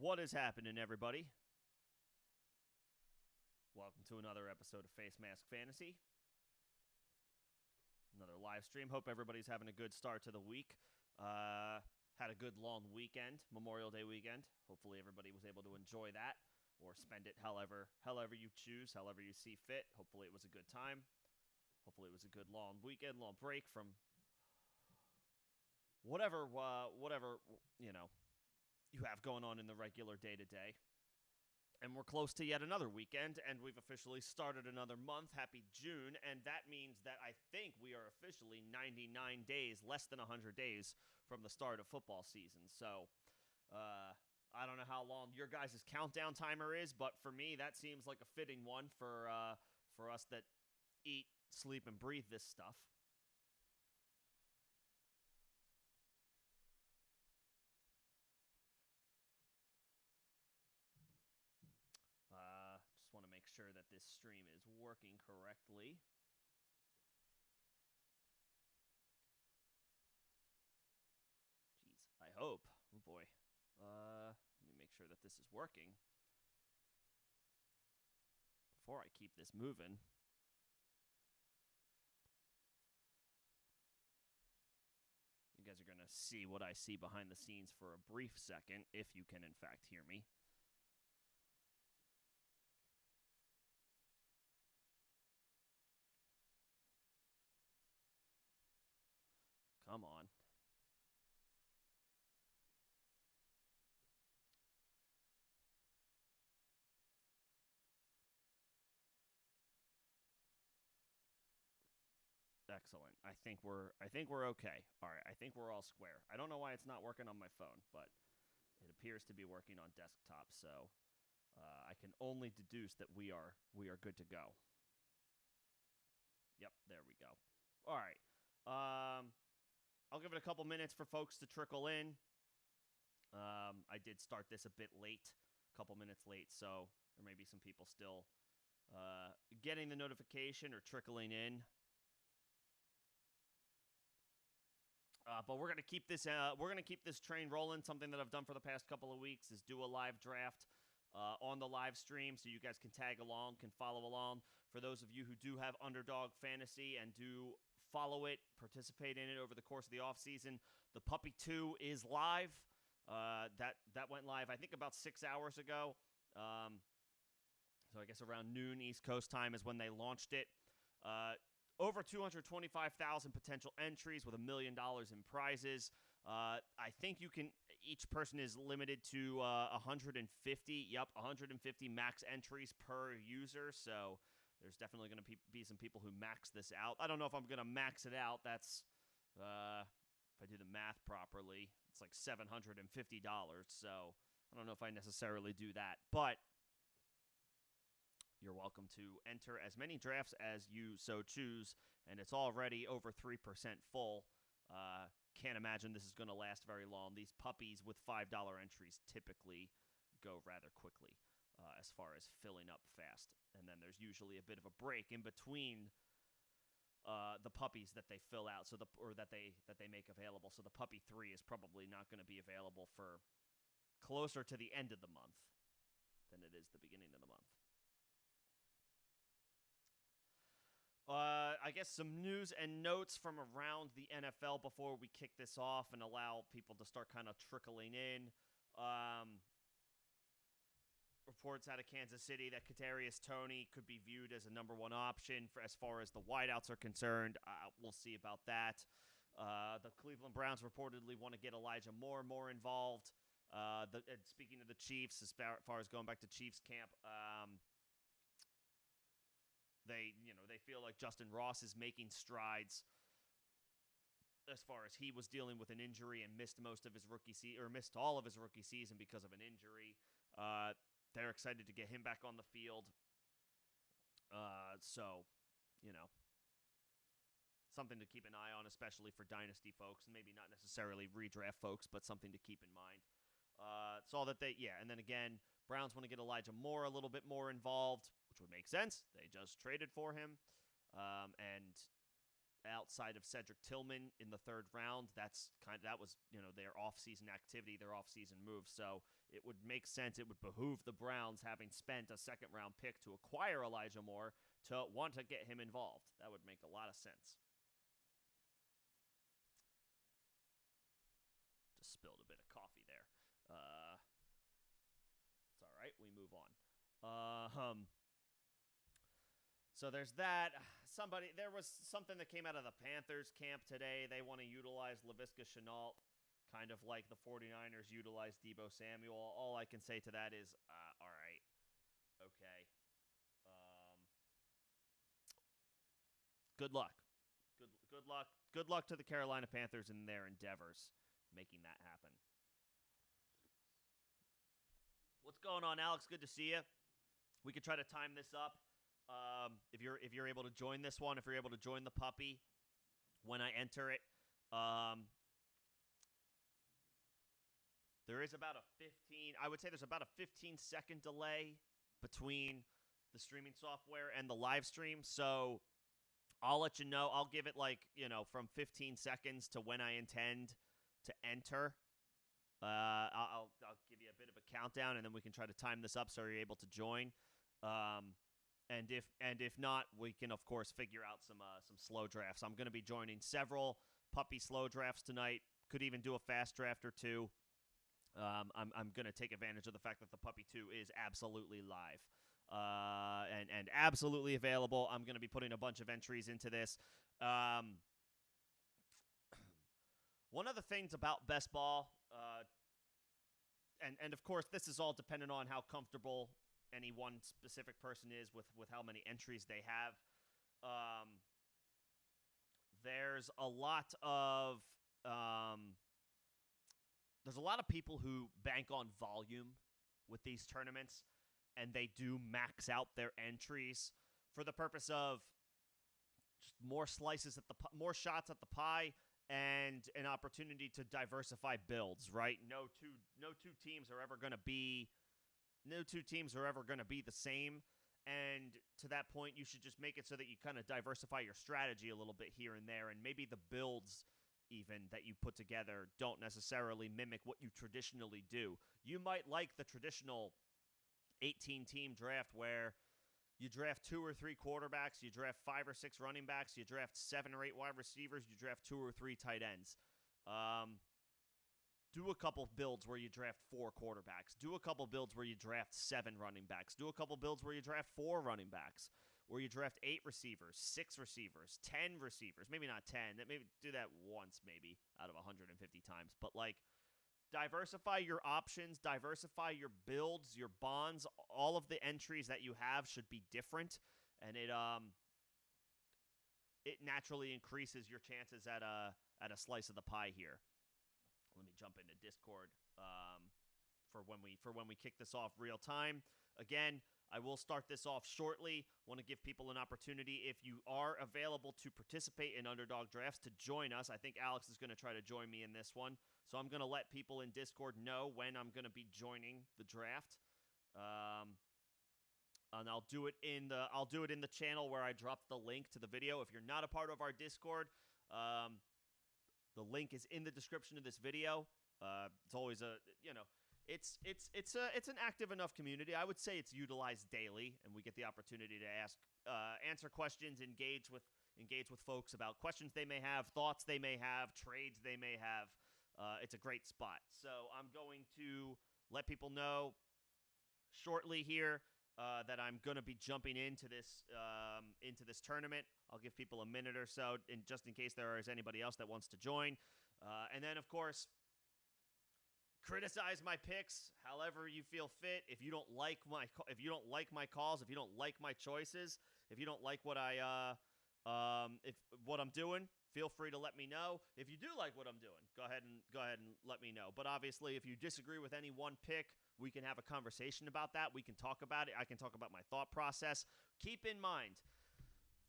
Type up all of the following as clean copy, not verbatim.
What is happening, everybody? Welcome to another episode of Face Mask Fantasy. Another live stream. Hope everybody's having a good start to the week. Had a good long weekend, Memorial Day weekend. Hopefully everybody was able to enjoy that or spend it however you choose, however you see fit. Hopefully it was a good time. Hopefully it was a good long weekend, long break from whatever you have going on in the regular day-to-day. And we're close to yet another weekend, and we've officially started another month. Happy June, and that means that I think we are officially 99 days, less than 100 days from the start of football season. So, I don't know how long your guys' countdown timer is, but for me, that seems like a fitting one for us that eat, sleep, and breathe this stuff. Just want to make sure that this stream is working correctly. Jeez, I hope. Oh boy. Let me make sure that this is working before I keep this moving. You guys are going to see what I see behind the scenes for a brief second, if you can in fact hear me. Come on. Excellent. I think we're okay. All right. I think we're all square. I don't know why it's not working on my phone, but it appears to be working on desktop. So I can only deduce that we are good to go. Yep. There we go. All right. I'll give it a couple minutes for folks to trickle in. I did start this a bit late, a couple minutes late, so there may be some people still getting the notification or trickling in. But we're gonna keep this. We're gonna keep this train rolling. Something that I've done for the past couple of weeks is do a live draft on the live stream, so you guys can tag along, can follow along. For those of you who do have Underdog Fantasy and do follow it, participate in it over the course of the off season, the Puppy 2 is live. That went live, I think, about 6 hours ago. So I guess around noon East Coast time is when they launched it. Over 225,000 potential entries with $1 million in prizes. I think each person is limited to 150. Yep, 150 max entries per user. So there's definitely going to be some people who max this out. I don't know if I'm going to max it out. That's, if I do the math properly, it's like $750. So I don't know if I necessarily do that. But you're welcome to enter as many drafts as you so choose, and it's already over 3% full. Can't imagine this is going to last very long. These puppies with $5 entries typically go rather quickly as far as filling up fast. And then there's usually a bit of a break in between the puppies that they fill out, that they make available. So the puppy 3 is probably not going to be available for closer to the end of the month than it is the beginning of the month. I guess some news and notes from around the NFL before we kick this off and allow people to start kind of trickling in. Reports out of Kansas City that Kadarius Toney could be viewed as a number one option as far as the wideouts are concerned. We'll see about that. The Cleveland Browns reportedly want to get Elijah Moore more involved. Speaking of the Chiefs, as far as going back to Chiefs camp, they feel like Justin Ross is making strides as far as he was dealing with an injury and missed most of his rookie season, or missed all of his rookie season because of an injury. They're excited to get him back on the field. So, something to keep an eye on, especially for dynasty folks, and maybe not necessarily redraft folks, but something to keep in mind. Saw that and then again, Browns want to get Elijah Moore a little bit more involved, which would make sense. They just traded for him. And outside of Cedric Tillman in the third round, that was their offseason activity, their offseason move. So it would make sense. It would behoove the Browns, having spent a second-round pick to acquire Elijah Moore, to want to get him involved. That would make a lot of sense. Just spilled a bit of coffee there. It's all right. We move on. So there's that. There was something that came out of the Panthers camp today. They want to utilize Laviska Shenault, kind of like the 49ers utilize Deebo Samuel. All I can say to that is, all right, okay. Good luck. Good luck. Good luck to the Carolina Panthers in their endeavors making that happen. What's going on, Alex? Good to see you. We could try to time this up. If you're able to join this one, if you're able to join the puppy when I enter it, there is about a 15-second delay between the streaming software and the live stream. So I'll let you know. I'll give it from 15 seconds to when I intend to enter. I'll give you a bit of a countdown, and then we can try to time this up so you're able to join. And if not, we can of course figure out some slow drafts. I'm going to be joining several puppy slow drafts tonight. Could even do a fast draft or two. I'm going to take advantage of the fact that the puppy 2 is absolutely live and absolutely available. I'm going to be putting a bunch of entries into this. One of the things about Best Ball, and of course this is all dependent on how comfortable any one specific person is with how many entries they have. There's a lot of people who bank on volume with these tournaments, and they do max out their entries for the purpose of just more more shots at the pie and an opportunity to diversify builds. Right? No two teams are ever going to be the same, and to that point, you should just make it so that you kind of diversify your strategy a little bit here and there, and maybe the builds even that you put together don't necessarily mimic what you traditionally do. You might like the traditional 18-team draft where you draft 2 or 3 quarterbacks, you draft 5 or 6 running backs, you draft 7 or 8 wide receivers, you draft 2 or 3 tight ends. Do a couple builds where you draft 4 quarterbacks. Do a couple builds where you draft 7 running backs. Do a couple builds where you draft 4 running backs. Where you draft 8 receivers, 6 receivers, 10 receivers. Maybe not 10. Maybe do that once, maybe, out of 150 times. But, diversify your options, diversify your builds, your bonds. All of the entries that you have should be different. And it naturally increases your chances at a slice of the pie here. Let me jump into Discord for when we kick this off real time. Again, I will start this off shortly. Want to give people an opportunity, if you are available to participate in Underdog Drafts, to join us. I think Alex is going to try to join me in this one. So I'm going to let people in Discord know when I'm going to be joining the draft. And I'll do it in the channel where I dropped the link to the video. If you're not a part of our Discord, the link is in the description of this video. It's always it's an active enough community. I would say it's utilized daily, and we get the opportunity to answer questions, engage with folks about questions they may have, thoughts they may have, trades they may have. It's a great spot. So I'm going to let people know shortly here that I'm going to be jumping into this tournament. I'll give people a minute or so, just in case there is anybody else that wants to join. And then, of course, criticize my picks however you feel fit. If you don't like my calls, if you don't like my choices, if you don't like what I'm doing, feel free to let me know. If you do like what I'm doing, go ahead and let me know. But obviously, if you disagree with any one pick, we can have a conversation about that. We can talk about it. I can talk about my thought process. Keep in mind,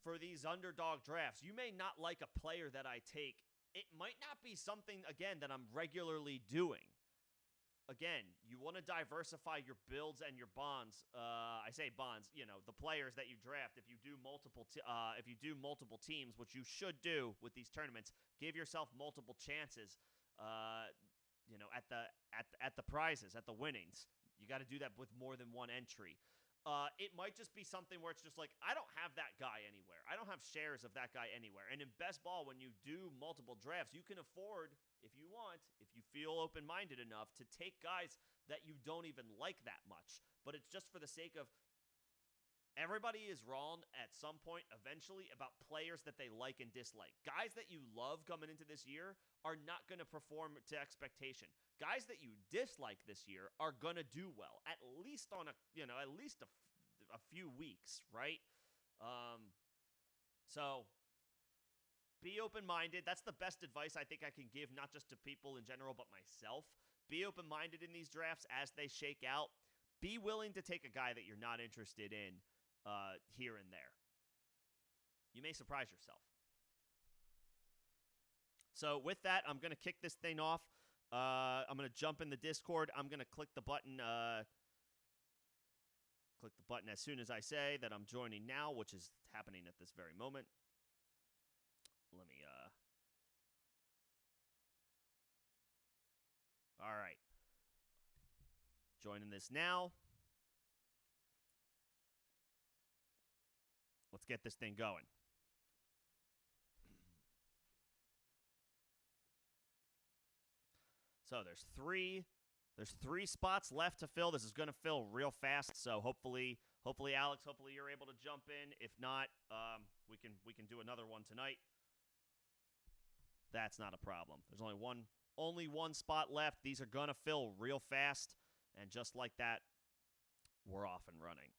for these underdog drafts, you may not like a player that I take. It might not be something, again, that I'm regularly doing. Again, you want to diversify your builds and your bonds. I say bonds, the players that you draft. If you do multiple teams, which you should do with these tournaments, give yourself multiple chances. at the prizes, at the winnings. You got to do that with more than one entry. It might just be something where it's just like, I don't have that guy anywhere. I don't have shares of that guy anywhere. And in best ball, when you do multiple drafts, you can afford, if you want, if you feel open-minded enough, to take guys that you don't even like that much. But it's just for the sake of, everybody is wrong at some point eventually about players that they like and dislike. Guys that you love coming into this year are not going to perform to expectation. Guys that you dislike this year are going to do well, at least on a few weeks, right? So be open-minded. That's the best advice I think I can give, not just to people in general, but myself. Be open-minded in these drafts as they shake out. Be willing to take a guy that you're not interested in here and there. You may surprise yourself. So with that, I'm going to kick this thing off. I'm going to jump in the Discord. I'm going to click the button as soon as I say that I'm joining now, which is happening at this very moment. Let me all right. Joining this now. Let's get this thing going. So there's three spots left to fill. This is going to fill real fast. So hopefully Alex, hopefully you're able to jump in. If not, we can do another one tonight. That's not a problem. There's only one spot left. These are going to fill real fast, and just like that, we're off and running.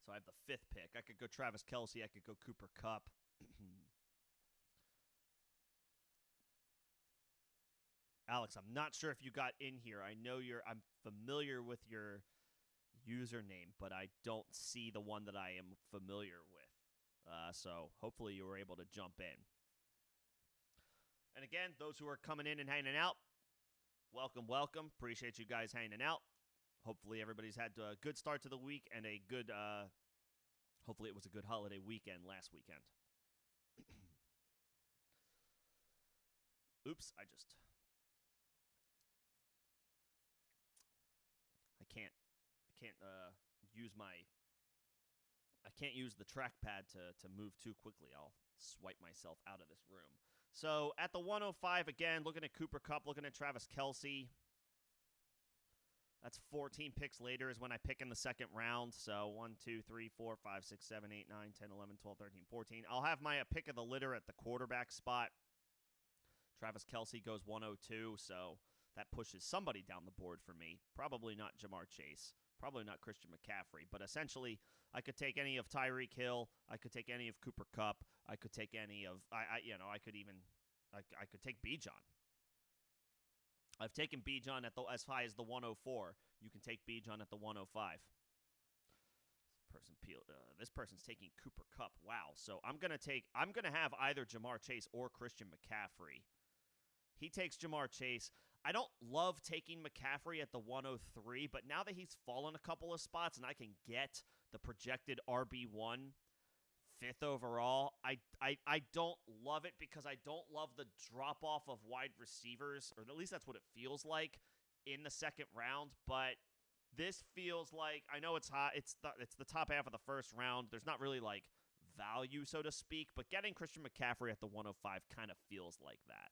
So I have the 5th pick. I could go Travis Kelce. I could go Cooper Kupp. Alex, I'm not sure if you got in here. I'm familiar with your username, but I don't see the one that I am familiar with. So hopefully you were able to jump in. And again, those who are coming in and hanging out, welcome, welcome. Appreciate you guys hanging out. Hopefully everybody's had a good start to the week and a good, hopefully it was a good holiday weekend last weekend. Oops, I can't use the trackpad to move too quickly. I'll swipe myself out of this room. So at the 105 again, looking at Cooper Kupp, looking at Travis Kelce. That's 14 picks later is when I pick in the second round. So 1, 2, 3, 4, 5, 6, 7, 8, 9, 10, 11, 12, 13, 14. I'll have my pick of the litter at the quarterback spot. Travis Kelce goes 102, so that pushes somebody down the board for me. Probably not Jamar Chase. Probably not Christian McCaffrey. But essentially, I could take any of Tyreek Hill. I could take any of Cooper Kupp. I could take any of I could take Bijan. I've taken Bijan at as high as the 104. You can take Bijan at the 105. This person's taking Cooper Kupp. Wow. So I'm gonna have either Jamar Chase or Christian McCaffrey. He takes Jamar Chase. I don't love taking McCaffrey at the 103, but now that he's fallen a couple of spots and I can get the projected RB1 5th overall, I don't love it because I don't love the drop-off of wide receivers, or at least that's what it feels like in the second round, but this feels like, I know it's hot, it's the top half of the first round. There's not really like value, so to speak, but getting Christian McCaffrey at the 105 kind of feels like that.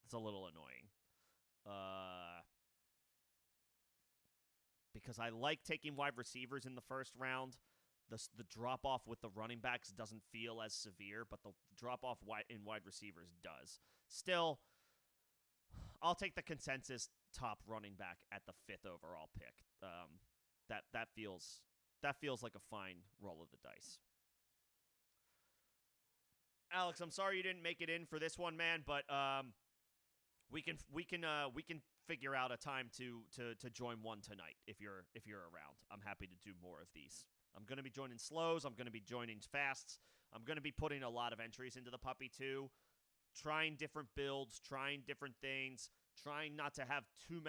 It's a little annoying. Because I like taking wide receivers in the first round. The drop-off with the running backs doesn't feel as severe, but the drop-off in wide receivers does. Still, I'll take the consensus top running back at the 5th overall pick. That feels like a fine roll of the dice. Alex, I'm sorry you didn't make it in for this one, man, but we can figure out a time to join one tonight if you're around. I'm happy to do more of these. I'm going to be joining slows. I'm going to be joining fasts. I'm going to be putting a lot of entries into the puppy too, trying different builds, trying different things, trying not to have too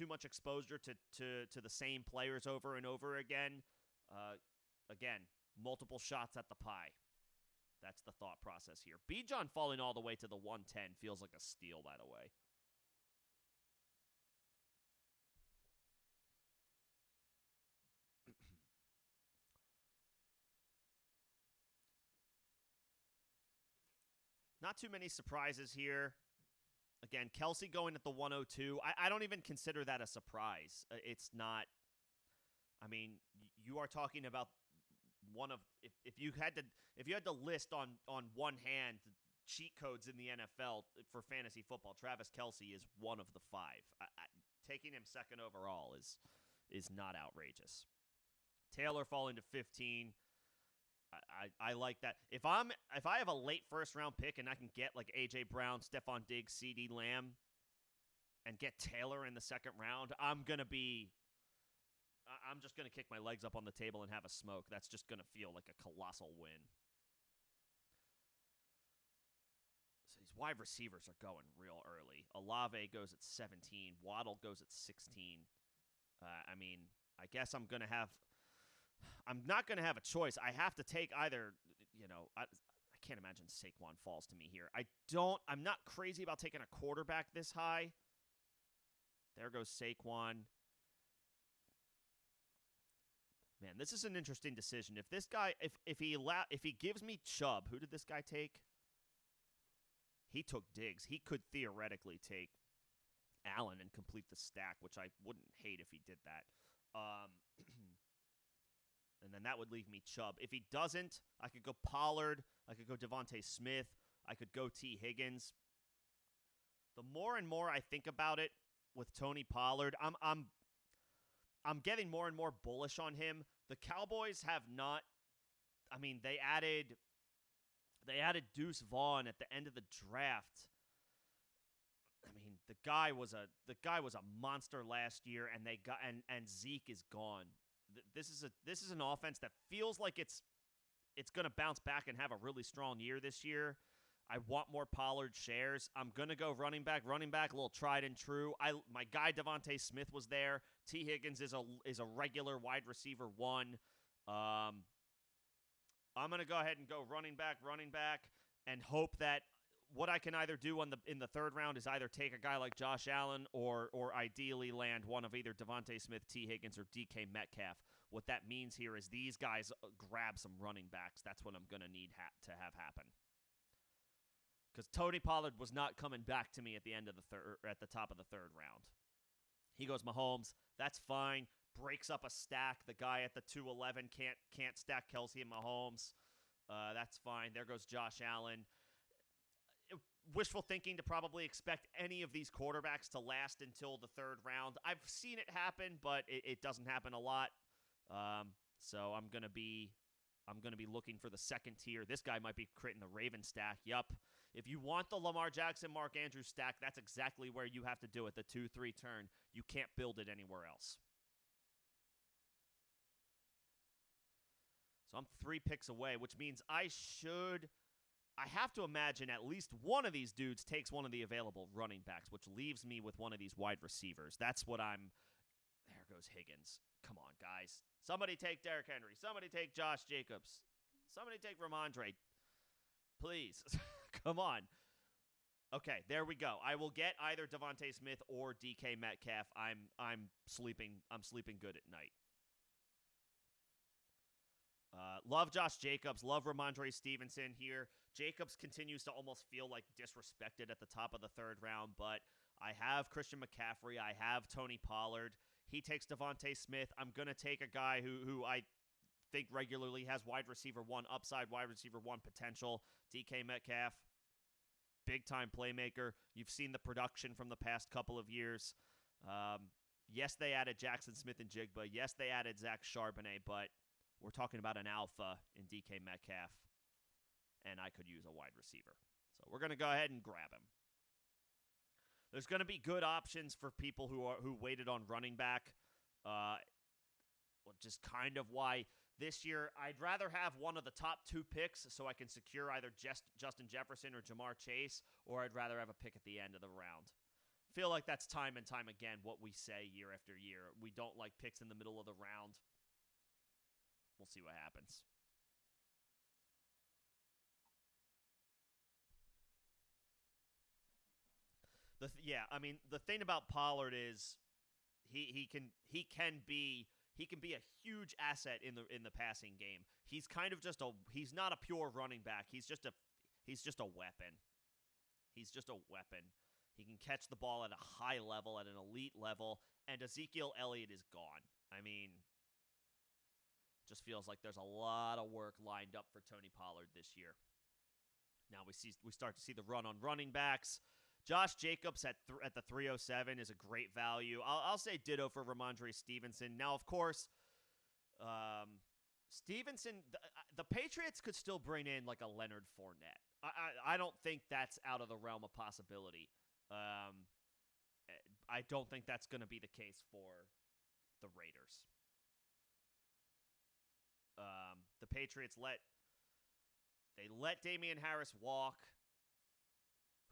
much exposure to the same players over and over again. Again, multiple shots at the pie. That's the thought process here. Bijan falling all the way to the 110 feels like a steal, by the way. Not too many surprises here. Again, Kelsey going at the 102. I don't even consider that a surprise. It's not. I mean, you are talking about one of if you had to list on one hand cheat codes in the NFL for fantasy football, Travis Kelsey is one of the five. Taking him second overall is not outrageous. Taylor falling to 15. I like that. If I have a late first round pick and I can get like AJ Brown, Stephon Diggs, CeeDee Lamb, and get Taylor in the second round, I'm just gonna kick my legs up on the table and have a smoke. That's just gonna feel like a colossal win. So these wide receivers are going real early. Olave goes at 17. Waddle goes at 16. I mean, I guess I'm not going to have a choice. I have to take either, I can't imagine Saquon falls to me here. I'm not crazy about taking a quarterback this high. There goes Saquon. Man, this is an interesting decision. If this guy, if he gives me Chubb, who did this guy take? He took Diggs. He could theoretically take Allen and complete the stack, which I wouldn't hate if he did that. And then that would leave me Chubb. If he doesn't, I could go Pollard. I could go Devontae Smith. I could go T. Higgins. The more and more I think about it with Tony Pollard, I'm getting more and more bullish on him. The Cowboys have not. I mean, they added Deuce Vaughn at the end of the draft. I mean, the guy was a monster last year, and and Zeke is gone. This is an offense that feels like it's going to bounce back and have a really strong year this year. I want more Pollard shares. I'm going to go running back, a little tried and true. My guy Devontae Smith was there. T. Higgins is a regular wide receiver one. I'm going to go ahead and go running back, and hope that what I can either do in the third round is either take a guy like Josh Allen or ideally land one of either Devontae Smith, T. Higgins, or DK Metcalf. What that means here is these guys grab some running backs. That's what I'm going to need to have happen. Because Tony Pollard was not coming back to me at the top of the third round. He goes Mahomes. That's fine. Breaks up a stack. The guy at the 211 can't stack Kelsey and Mahomes. That's fine. There goes Josh Allen. Wishful thinking to probably expect any of these quarterbacks to last until the third round. I've seen it happen, but it doesn't happen a lot. So I'm gonna be looking for the second tier. This guy might be creating the Raven stack. Yup. If you want the Lamar Jackson, Mark Andrews stack, that's exactly where you have to do it. The 2-3 turn. You can't build it anywhere else. So I'm 3 picks away, which means I have to imagine at least one of these dudes takes one of the available running backs, which leaves me with one of these wide receivers. That's what there goes Higgins. Come on, guys. Somebody take Derrick Henry. Somebody take Josh Jacobs. Somebody take Ramondre. Please. Come on. Okay, there we go. I will get either Devontae Smith or DK Metcalf. I'm sleeping good at night. Love Josh Jacobs. Love Ramondre Stevenson here. Jacobs continues to almost feel like disrespected at the top of the third round, but I have Christian McCaffrey. I have Tony Pollard. He takes Devontae Smith. I'm going to take a guy who I think regularly has wide receiver one upside, wide receiver one potential. DK Metcalf, big-time playmaker. You've seen the production from the past couple of years. Yes, they added Jackson Smith-Njigba. Yes, they added Zach Charbonnet, but we're talking about an alpha in DK Metcalf, and I could use a wide receiver. So we're going to go ahead and grab him. There's going to be good options for people who waited on running back, which is kind of why this year I'd rather have one of the top 2 picks so I can secure either Justin Jefferson or Jamar Chase, or I'd rather have a pick at the end of the round. feel like that's time and time again what we say year after year. We don't like picks in the middle of the round. We'll see what happens. I mean, the thing about Pollard is he can be a huge asset in the passing game. He's kind of he's not a pure running back. He's just a weapon. He's just a weapon. He can catch the ball at a high level, at an elite level, and Ezekiel Elliott is gone. I mean, just feels like there's a lot of work lined up for Tony Pollard this year. Now we start to see the run on running backs. Josh Jacobs at the 307 is a great value. I'll say ditto for Ramondre Stevenson. Now, of course, Stevenson, the Patriots could still bring in like a Leonard Fournette. I don't think that's out of the realm of possibility. I don't think that's going to be the case for the Raiders. The Patriots let Damian Harris walk.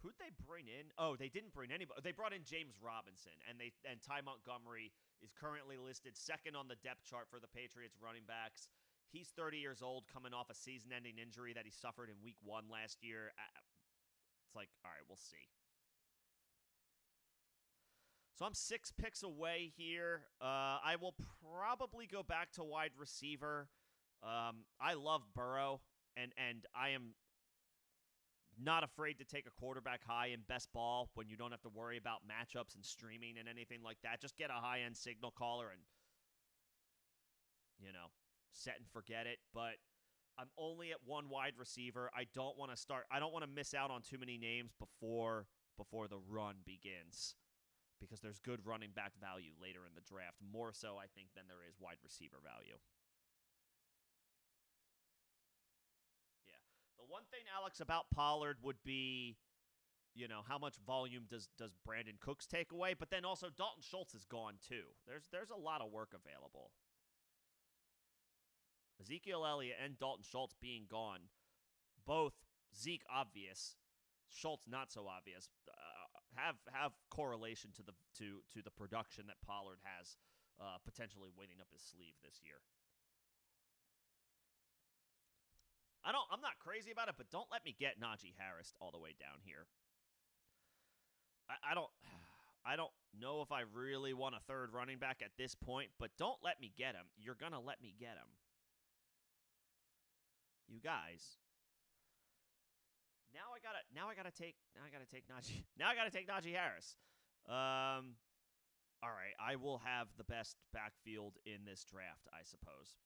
Who'd they bring in? Oh, they didn't bring anybody. They brought in James Robinson, and Ty Montgomery is currently listed second on the depth chart for the Patriots running backs. He's 30 years old, coming off a season-ending injury that he suffered in Week 1 last year. It's like, all right, we'll see. So I'm 6 picks away here. I will probably go back to wide receiver. I love Burrow, and I am not afraid to take a quarterback high in best ball when you don't have to worry about matchups and streaming and anything like that. Just get a high-end signal caller and, set and forget it. But I'm only at one wide receiver. I don't want to miss out on too many names before the run begins, because there's good running back value later in the draft, more so, I think, than there is wide receiver value. The one thing, Alex, about Pollard would be, how much volume does Brandon Cooks take away? But then also Dalton Schultz is gone too. There's a lot of work available. Ezekiel Elliott and Dalton Schultz being gone, both Zeke obvious, Schultz not so obvious, have correlation to the production that Pollard has potentially waiting up his sleeve this year. I'm not crazy about it, but don't let me get Najee Harris all the way down here. I don't know if I really want a third running back at this point, but don't let me get him. You're gonna let me get him. You guys. Now I gotta take Najee Harris. All right, I will have the best backfield in this draft, I suppose.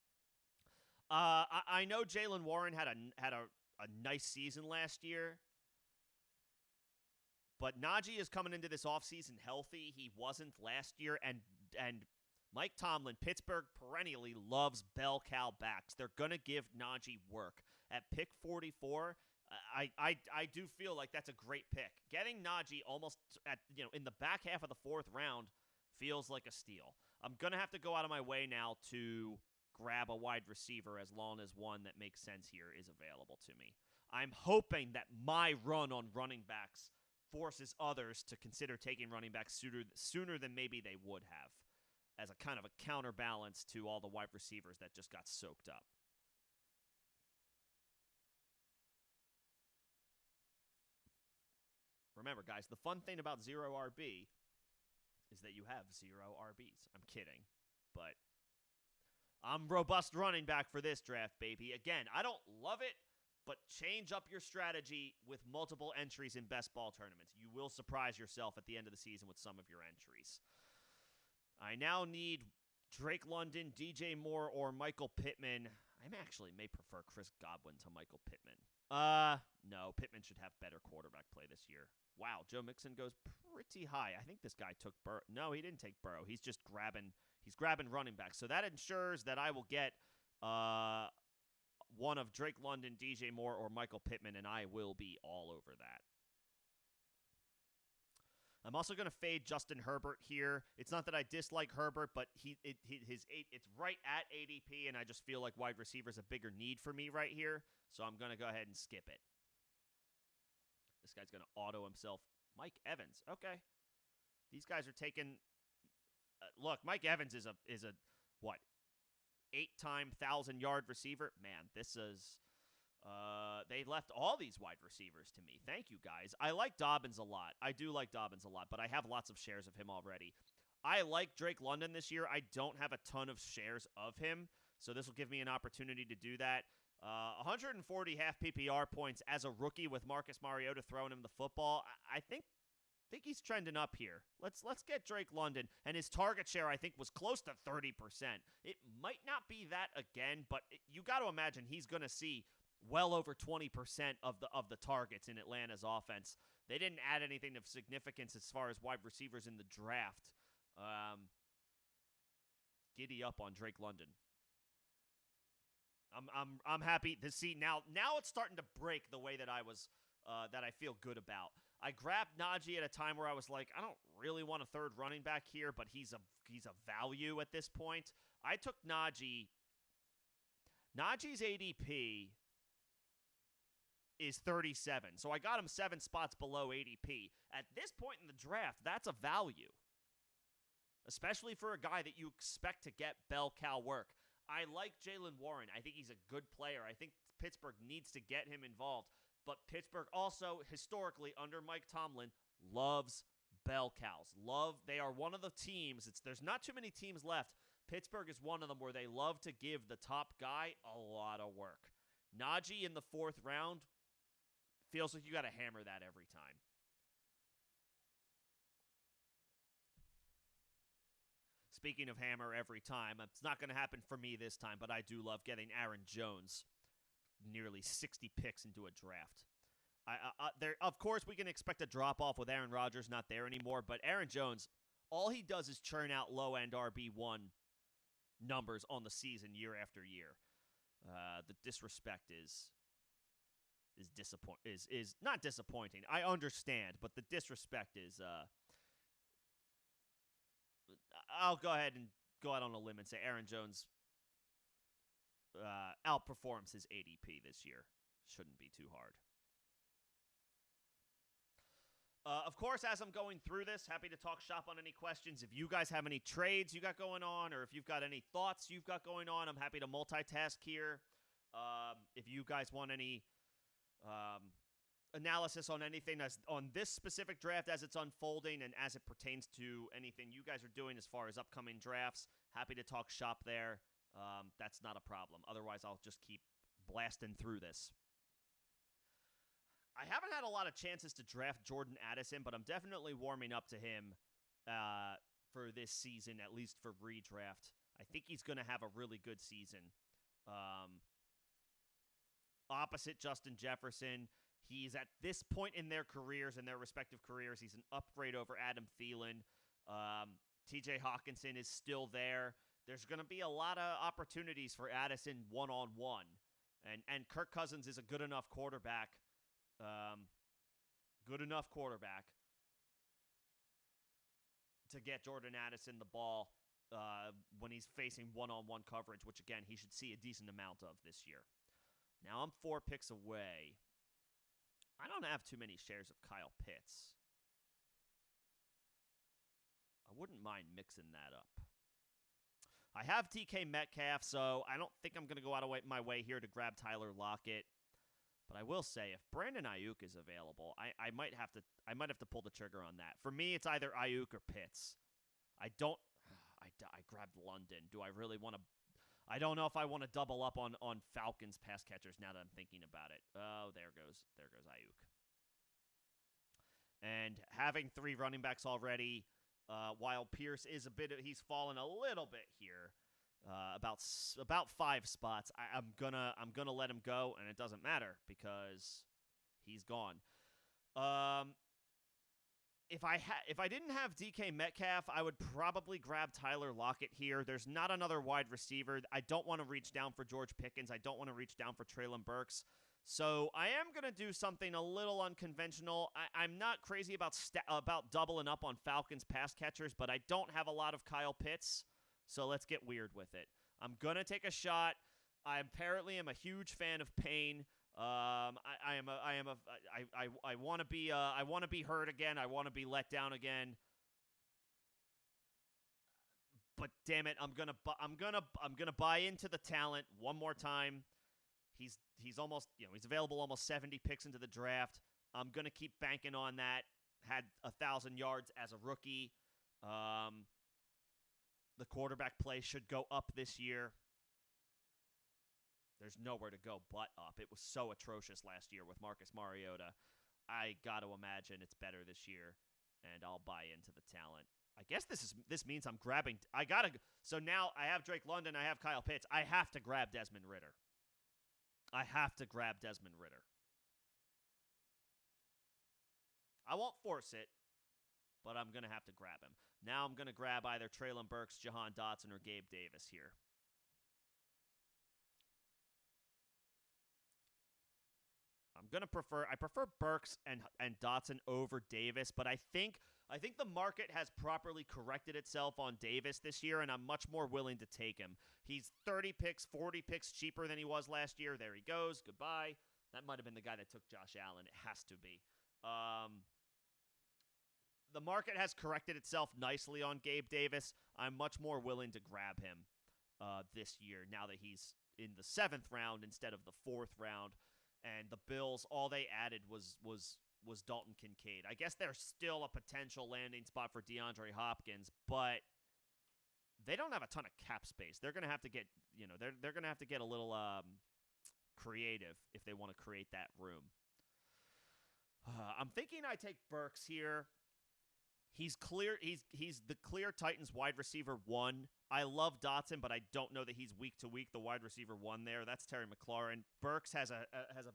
I know Jaylen Warren had a nice season last year, but Najee is coming into this offseason healthy. He wasn't last year, and Mike Tomlin, Pittsburgh perennially loves bell cow backs. They're gonna give Najee work. At pick 44, I do feel like that's a great pick. Getting Najee almost in the back half of the 4th round feels like a steal. I'm gonna have to go out of my way now to grab a wide receiver as long as one that makes sense here is available to me. I'm hoping that my run on running backs forces others to consider taking running backs sooner than maybe they would have, as a kind of a counterbalance to all the wide receivers that just got soaked up. Remember, guys, the fun thing about 0 RB is that you have 0 RBs. I'm kidding, but I'm robust running back for this draft, baby. Again, I don't love it, but change up your strategy with multiple entries in best ball tournaments. You will surprise yourself at the end of the season with some of your entries. I now need Drake London, DJ Moore, or Michael Pittman. I actually may prefer Chris Godwin to Michael Pittman. No, Pittman should have better quarterback play this year. Wow, Joe Mixon goes pretty high. I think this guy took Burrow. No, he didn't take Burrow. He's just grabbing running backs. So that ensures that I will get one of Drake London, DJ Moore, or Michael Pittman, and I will be all over that. I'm also going to fade Justin Herbert here. It's not that I dislike Herbert, but it's right at ADP, and I just feel like wide receiver is a bigger need for me right here, so I'm going to go ahead and skip it. This guy's going to auto himself. Mike Evans. Okay. These guys are taking. Look, Mike Evans is a what 8-time 1,000-yard receiver. Man, this is. They left all these wide receivers to me. Thank you, guys. I like Dobbins a lot. I do like Dobbins a lot, but I have lots of shares of him already. I like Drake London this year. I don't have a ton of shares of him, so this will give me an opportunity to do that. 140 half PPR points as a rookie with Marcus Mariota throwing him the football. I think he's trending up here. Let's get Drake London, and his target share I think was close to 30%. It might not be that again, but you got to imagine he's going to see well over 20% of the targets in Atlanta's offense. They didn't add anything of significance as far as wide receivers in the draft. Giddy up on Drake London. I'm happy to see now it's starting to break the way that I was that I feel good about. I grabbed Najee at a time where I was like, I don't really want a third running back here, but he's a value at this point. I took Najee. Najee's ADP is 37, so I got him 7 spots below ADP. At this point in the draft, that's a value, especially for a guy that you expect to get bell cow work. I like Jaylen Warren. I think he's a good player. I think Pittsburgh needs to get him involved. But Pittsburgh also, historically, under Mike Tomlin, loves bell cows. They are one of the teams. There's not too many teams left. Pittsburgh is one of them where they love to give the top guy a lot of work. Najee in the 4th round feels like you got to hammer that every time. Speaking of hammer every time, it's not going to happen for me this time, but I do love getting Aaron Jones nearly 60 picks into a draft. Of course, we can expect a drop-off with Aaron Rodgers not there anymore, but Aaron Jones, all he does is churn out low-end RB1 numbers on the season year after year. The disrespect is not disappointing. I understand, but the disrespect is I'll go ahead on a limb and say Aaron Jones outperforms his ADP this year. Shouldn't be too hard. Of course, as I'm going through this, happy to talk shop on any questions. If you guys have any trades you got going on, or if you've got any thoughts you've got going on, I'm happy to multitask here. If you guys want any analysis on anything on this specific draft as it's unfolding and as it pertains to anything you guys are doing as far as upcoming drafts, happy to talk shop there. That's not a problem. Otherwise, I'll just keep blasting through this. I haven't had a lot of chances to draft Jordan Addison, but I'm definitely warming up to him for this season, at least for redraft. I think he's going to have a really good season. Opposite Justin Jefferson, he's at this point in their careers, in their respective careers, he's an upgrade over Adam Thielen. TJ Hawkinson is still there. There's going to be a lot of opportunities for Addison one-on-one. And Kirk Cousins is a good enough quarterback. To get Jordan Addison the ball when he's facing one-on-one coverage, which, again, he should see a decent amount of this year. Now I'm 4 picks away. I don't have too many shares of Kyle Pitts. I wouldn't mind mixing that up. I have DK Metcalf, so I don't think I'm going to go out of my way here to grab Tyler Lockett. But I will say, if Brandon Ayuk is available, I might have to pull the trigger on that. For me, it's either Ayuk or Pitts. I grabbed London. Do I really want to? I don't know if I want to double up on Falcons pass catchers now that I'm thinking about it. Oh, there goes Ayuk. And having 3 running backs already, while Pierce is he's fallen a little bit here, about 5 spots. I'm gonna let him go, and it doesn't matter because he's gone. If I didn't have DK Metcalf, I would probably grab Tyler Lockett here. There's not another wide receiver. I don't want to reach down for George Pickens. I don't want to reach down for Treylon Burks. So I am going to do something a little unconventional. I'm not crazy about doubling up on Falcons pass catchers, but I don't have a lot of Kyle Pitts. So let's get weird with it. I'm going to take a shot. I apparently am a huge fan of Payne. I want to be hurt again. I want to be let down again. but damn it, I'm gonna buy into the talent one more time. He's almost, he's available almost 70 picks into the draft. I'm gonna keep banking on that. Had 1,000 yards as a rookie. The quarterback play should go up this year. There's nowhere to go but up. It was so atrocious last year with Marcus Mariota. I got to imagine it's better this year, and I'll buy into the talent. I guess this means I'm grabbing. So now I have Drake London. I have Kyle Pitts. I have to grab Desmond Ridder. I won't force it, but I'm going to have to grab him. Now I'm going to grab either Treylon Burks, Jahan Dotson, or Gabe Davis here. I prefer Burks and Dotson over Davis, but I think the market has properly corrected itself on Davis this year, and I'm much more willing to take him. He's 30 picks, 40 picks cheaper than he was last year. There he goes. Goodbye. That might have been the guy that took Josh Allen. It has to be. The market has corrected itself nicely on Gabe Davis. I'm much more willing to grab him this year now that he's in the 7th round instead of the 4th round. And the Bills, all they added was Dalton Kincaid. I guess there's still a potential landing spot for DeAndre Hopkins, but they don't have a ton of cap space. They're gonna have to get, they're gonna have to get a little creative if they want to create that room. I'm thinking I take Burks here. He's clear. He's the clear Titans wide receiver 1. I love Dotson, but I don't know that he's week to week the wide receiver 1 there. That's Terry McLaurin. Burks has a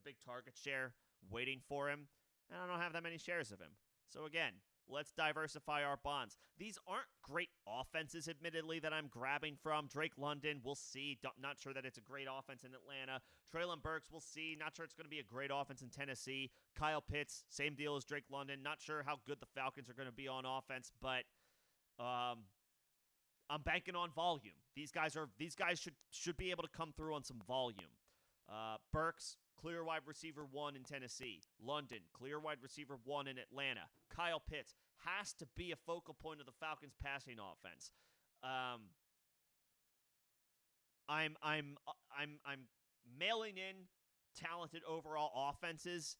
big target share waiting for him, and I don't have that many shares of him. So again, let's diversify our bonds. These aren't great offenses, admittedly, that I'm grabbing from. Drake London, we'll see. Not sure that it's a great offense in Atlanta. Treylon Burks, we'll see. Not sure it's going to be a great offense in Tennessee. Kyle Pitts, same deal as Drake London. Not sure how good the Falcons are going to be on offense, but I'm banking on volume. These guys should be able to come through on some volume. Burks, clear wide receiver 1 in Tennessee. London, clear wide receiver 1 in Atlanta. Kyle Pitts has to be a focal point of the Falcons' passing offense. I'm mailing in talented overall offenses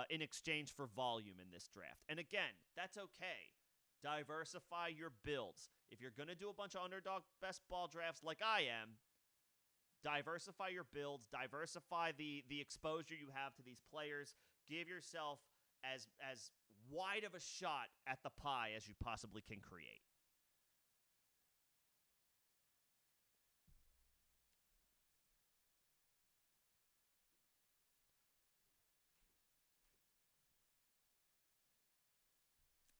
in exchange for volume in this draft. And again, that's okay. Diversify your builds. If you're going to do a bunch of Underdog Best Ball drafts like I am, diversify your builds, diversify the exposure you have to these players. Give yourself as wide of a shot at the pie as you possibly can create.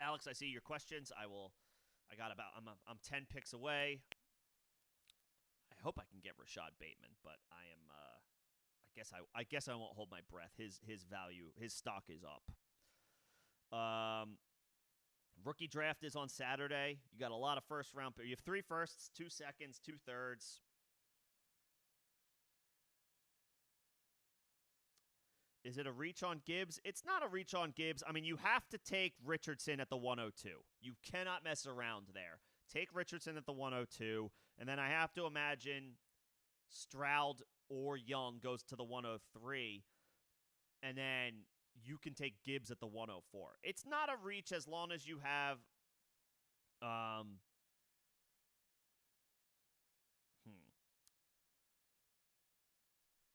Alex, I see your questions. I'm 10 picks away. I hope I can get Rashad Bateman, but I am I guess I won't hold my breath. His value, his stock is up. Rookie draft is on Saturday. You got a lot of first round. You have 3 firsts, 2 seconds, 2 thirds. Is it a reach on Gibbs? It's not a reach on Gibbs. I mean, you have to take Richardson at the 102. You cannot mess around there. Take Richardson at the 102, and then I have to imagine Stroud or Young goes to the 103, and then you can take Gibbs at the 104. It's not a reach as long as you have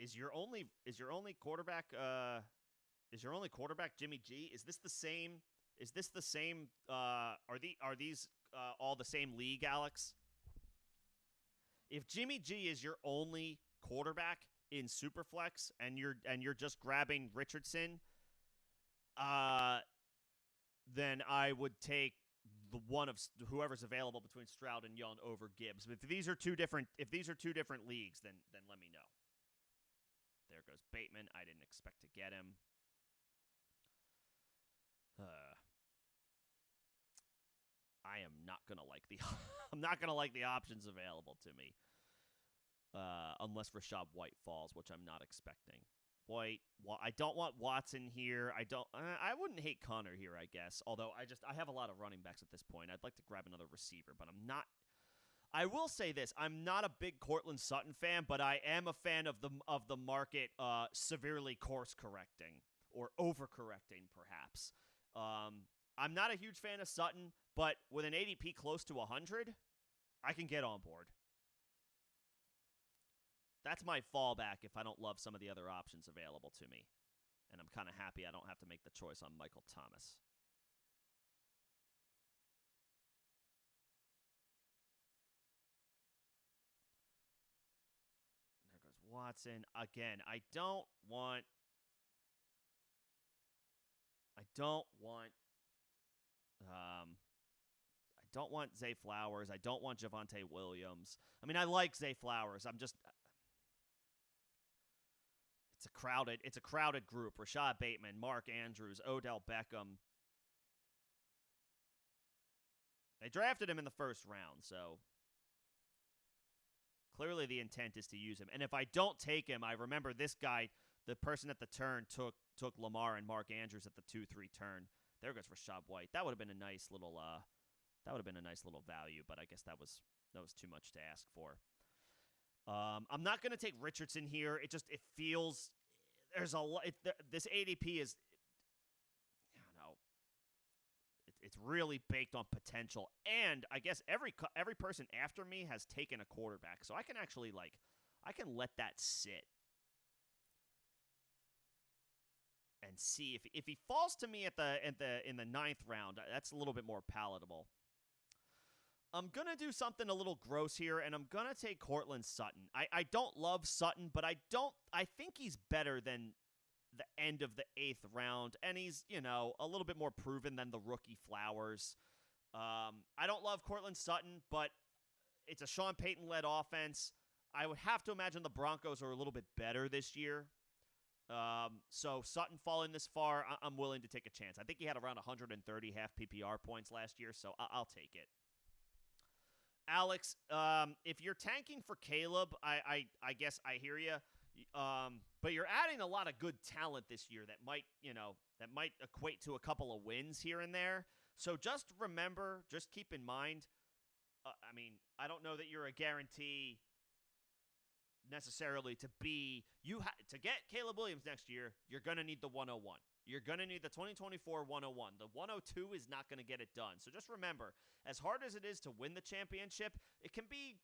Is your only quarterback Jimmy G? Is this the same are these all the same league, Alex? If Jimmy G is your only quarterback in Superflex and you're just grabbing Richardson, then I would take the one of whoever's available between Stroud and Young over Gibbs. But if these are two different leagues, then let me know. There goes Bateman. I didn't expect to get him. I am not gonna like I'm not gonna like the options available to me, unless Rashad White falls, which I'm not expecting. White. I don't want Watson here. I wouldn't hate Connor here, I guess. Although I have a lot of running backs at this point. I'd like to grab another receiver, but I'm not I will say this: I'm not a big Cortland Sutton fan, but I am a fan of the market severely course correcting or overcorrecting, perhaps. I'm not a huge fan of Sutton, but with an ADP close to 100, I can get on board. That's my fallback if I don't love some of the other options available to me. And I'm kind of happy I don't have to make the choice on Michael Thomas. There goes Watson. Again, I don't want Zay Flowers. I don't want Javonte Williams. I mean, I like Zay Flowers. It's a crowded group. Rashad Bateman, Mark Andrews, Odell Beckham. They drafted him in the first round, so clearly the intent is to use him. And if I don't take him, I remember this guy, the person at the turn took Lamar and Mark Andrews at the 2-3 turn. There goes Rashad White. That would have been a nice little value, but I guess that was too much to ask for. I'm not going to take Richardson here. It feels there's a lot. This ADP is, I don't know, it's really baked on potential, and I guess every person after me has taken a quarterback, so I can actually I can let that sit and see if he falls to me in the ninth round. That's a little bit more palatable. I'm going to do something a little gross here, and I'm going to take Cortland Sutton. I don't love Sutton, but I think he's better than the end of the 8th round, and he's, a little bit more proven than the rookie Flowers. I don't love Cortland Sutton, but it's a Sean Payton-led offense. I would have to imagine the Broncos are a little bit better this year. So Sutton falling this far, I'm willing to take a chance. I think he had around 130 half PPR points last year, so I'll take it. Alex, if you're tanking for Caleb, I guess I hear you. But you're adding a lot of good talent this year that might equate to a couple of wins here and there. So just keep in mind, I don't know that you're a guarantee necessarily to get Caleb Williams next year. You're going to need the 101. You're going to need the 2024 101. The 102 is not going to get it done. So just remember, as hard as it is to win the championship, it can be,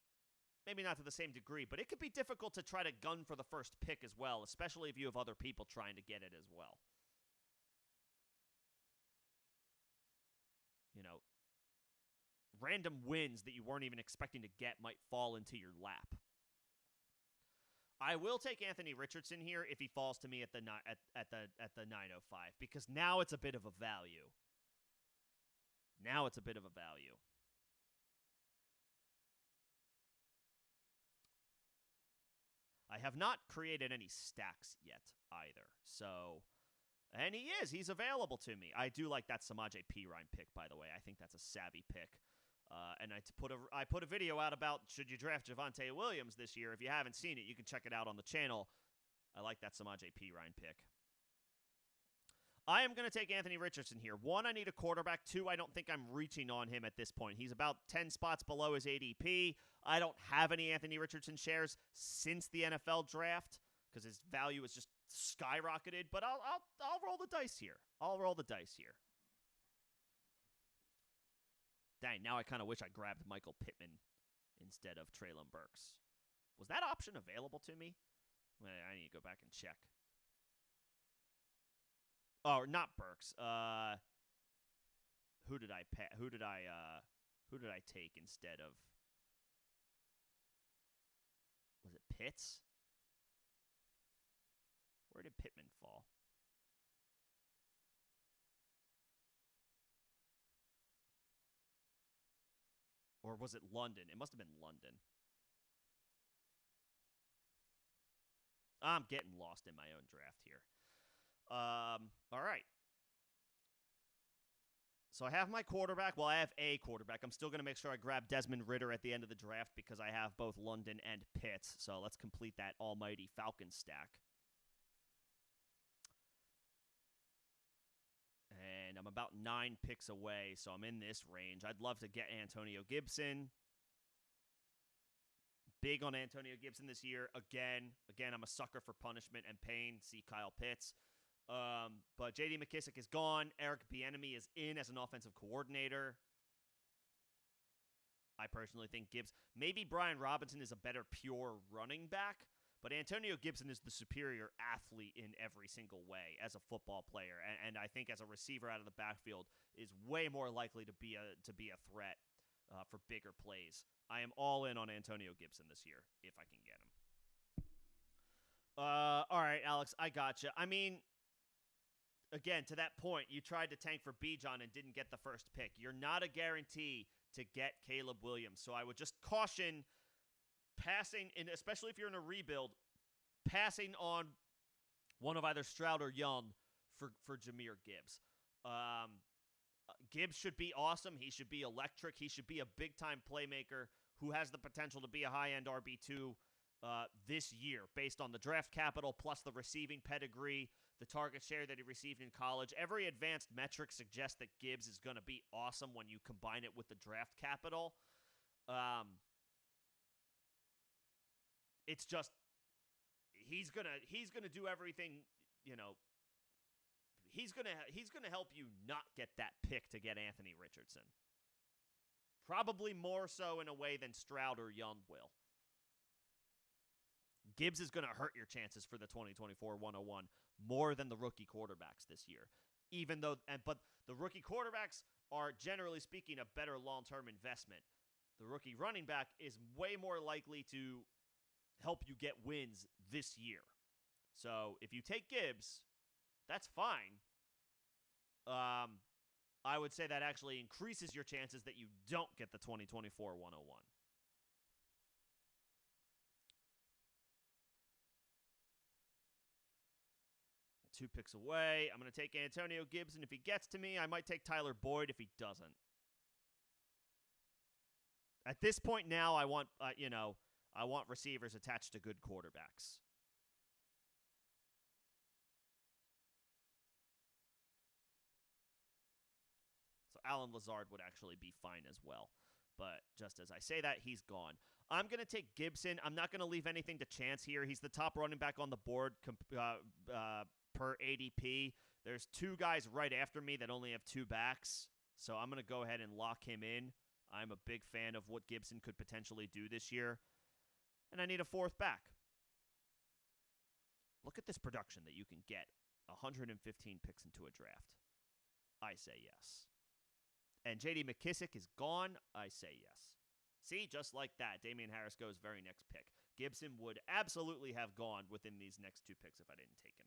maybe not to the same degree, but it could be difficult to try to gun for the first pick as well, especially if you have other people trying to get it as well. Random wins that you weren't even expecting to get might fall into your lap. I will take Anthony Richardson here if he falls to me at the 905, because now it's a bit of a value. I have not created any stacks yet either. So, and he's available to me. I do like that Samaje Perine pick, by the way. I think that's a savvy pick. And I put a video out about should you draft Javonte Williams this year. If you haven't seen it, you can check it out on the channel. I like that Samaje Perine pick. I am going to take Anthony Richardson here. 1, I need a quarterback. 2, I don't think I'm reaching on him at this point. He's about 10 spots below his ADP. I don't have any Anthony Richardson shares since the NFL draft because his value has just skyrocketed. But I'll roll the dice here. Dang, now I kind of wish I grabbed Michael Pittman instead of Treylon Burks. Was that option available to me? I need to go back and check. Oh, not Burks. Who did I take instead of? Was it Pitts? Where did Pittman fall? Or was it London? It must have been London. I'm getting lost in my own draft here. All right. So I have my quarterback. Well, I have a quarterback. I'm still going to make sure I grab Desmond Ridder at the end of the draft because I have both London and Pitts. So let's complete that almighty Falcon stack. And I'm about 9 picks away, so I'm in this range. I'd love to get Antonio Gibson. big on Antonio Gibson this year. Again, I'm a sucker for punishment and pain. See Kyle Pitts. But J.D. McKissick is gone. Eric Bieniemy is in as an offensive coordinator. I personally think maybe Brian Robinson is a better pure running back, but Antonio Gibson is the superior athlete in every single way as a football player, and I think as a receiver out of the backfield is way more likely to be a threat for bigger plays. I am all in on Antonio Gibson this year if I can get him. All right, Alex, I gotcha. I mean, again, to that point, you tried to tank for Bijan and didn't get the first pick. You're not a guarantee to get Caleb Williams, so I would just caution passing, and especially if you're in a rebuild, passing on one of either Stroud or Young for Jahmyr Gibbs. Gibbs should be awesome. He should be electric. He should be a big-time playmaker who has the potential to be a high-end RB2 this year based on the draft capital plus the receiving pedigree, the target share that he received in college. Every advanced metric suggests that Gibbs is going to be awesome when you combine it with the draft capital. It's just he's gonna do everything, you know. He's gonna help you not get that pick to get Anthony Richardson. Probably more so in a way than Stroud or Young will. Gibbs is going to hurt your chances for the 2024 101 more than the rookie quarterbacks this year. But the rookie quarterbacks are, generally speaking, a better long-term investment. The rookie running back is way more likely to help you get wins this year. So if you take Gibbs, that's fine. I would say that actually increases your chances that you don't get the 2024 101. Two picks away. I'm going to take Antonio Gibson. If he gets to me, I might take Tyler Boyd if he doesn't. At this point now, I want receivers attached to good quarterbacks. So Alan Lazard would actually be fine as well. But just as I say that, he's gone. I'm going to take Gibson. I'm not going to leave anything to chance here. He's the top running back on the board per ADP. There's two guys right after me that only have two backs. So I'm going to go ahead and lock him in. I'm a big fan of what Gibson could potentially do this year. And I need a fourth back. Look at this production that you can get. 115 picks into a draft. I say yes. And J.D. McKissick is gone. I say yes. See, just like that, Damian Harris goes very next pick. Gibson would absolutely have gone within these next two picks if I didn't take him.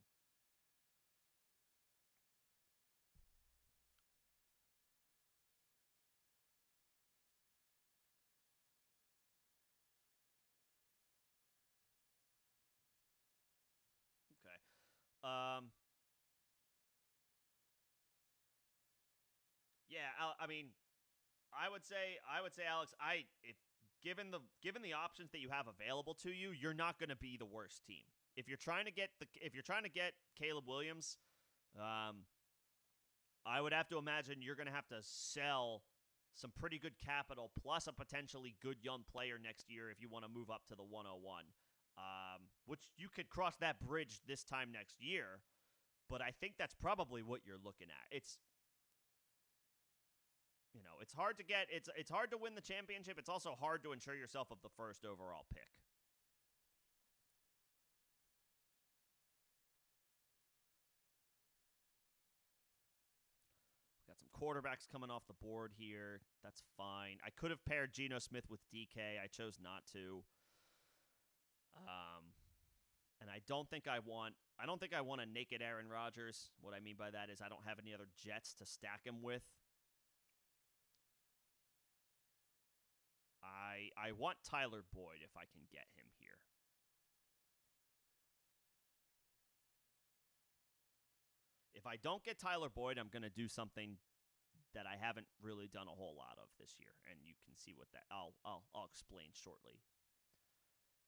Okay. Yeah, I mean, I would say, Alex, if given the options that you have available to you, you're not going to be the worst team. If you're trying to get Caleb Williams, I would have to imagine you're going to have to sell some pretty good capital plus a potentially good young player next year if you want to move up to the 101. Which you could cross that bridge this time next year, but I think that's probably what you're looking at. It's hard to get. It's hard to win the championship. It's also hard to ensure yourself of the first overall pick. We got some quarterbacks coming off the board here. That's fine. I could have paired Geno Smith with DK. I chose not to. And I don't think I want a naked Aaron Rodgers. What I mean by that is I don't have any other Jets to stack him with. I want Tyler Boyd if I can get him here. If I don't get Tyler Boyd, I'm going to do something that I haven't really done a whole lot of this year, and you can see what that I'll explain shortly.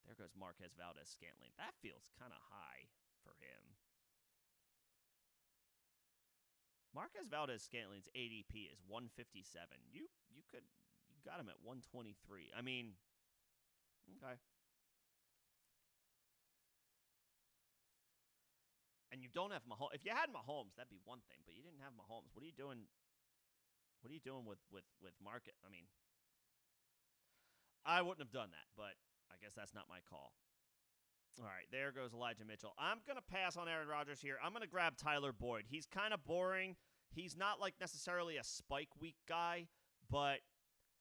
There goes Marquez Valdez-Scantling. That feels kind of high for him. Marquez Valdez-Scantling's ADP is 157. You got him at 123. I mean, okay. don't have Mahomes, if you had Mahomes, that'd be one thing. But you didn't have Mahomes. What are you doing? What are you doing with market? I mean, I wouldn't have done that, but I guess that's not my call. All right, there goes Elijah Mitchell. I'm going to pass on Aaron Rodgers here. I'm going to grab Tyler Boyd. He's kind of boring. He's not like necessarily a spike week guy, but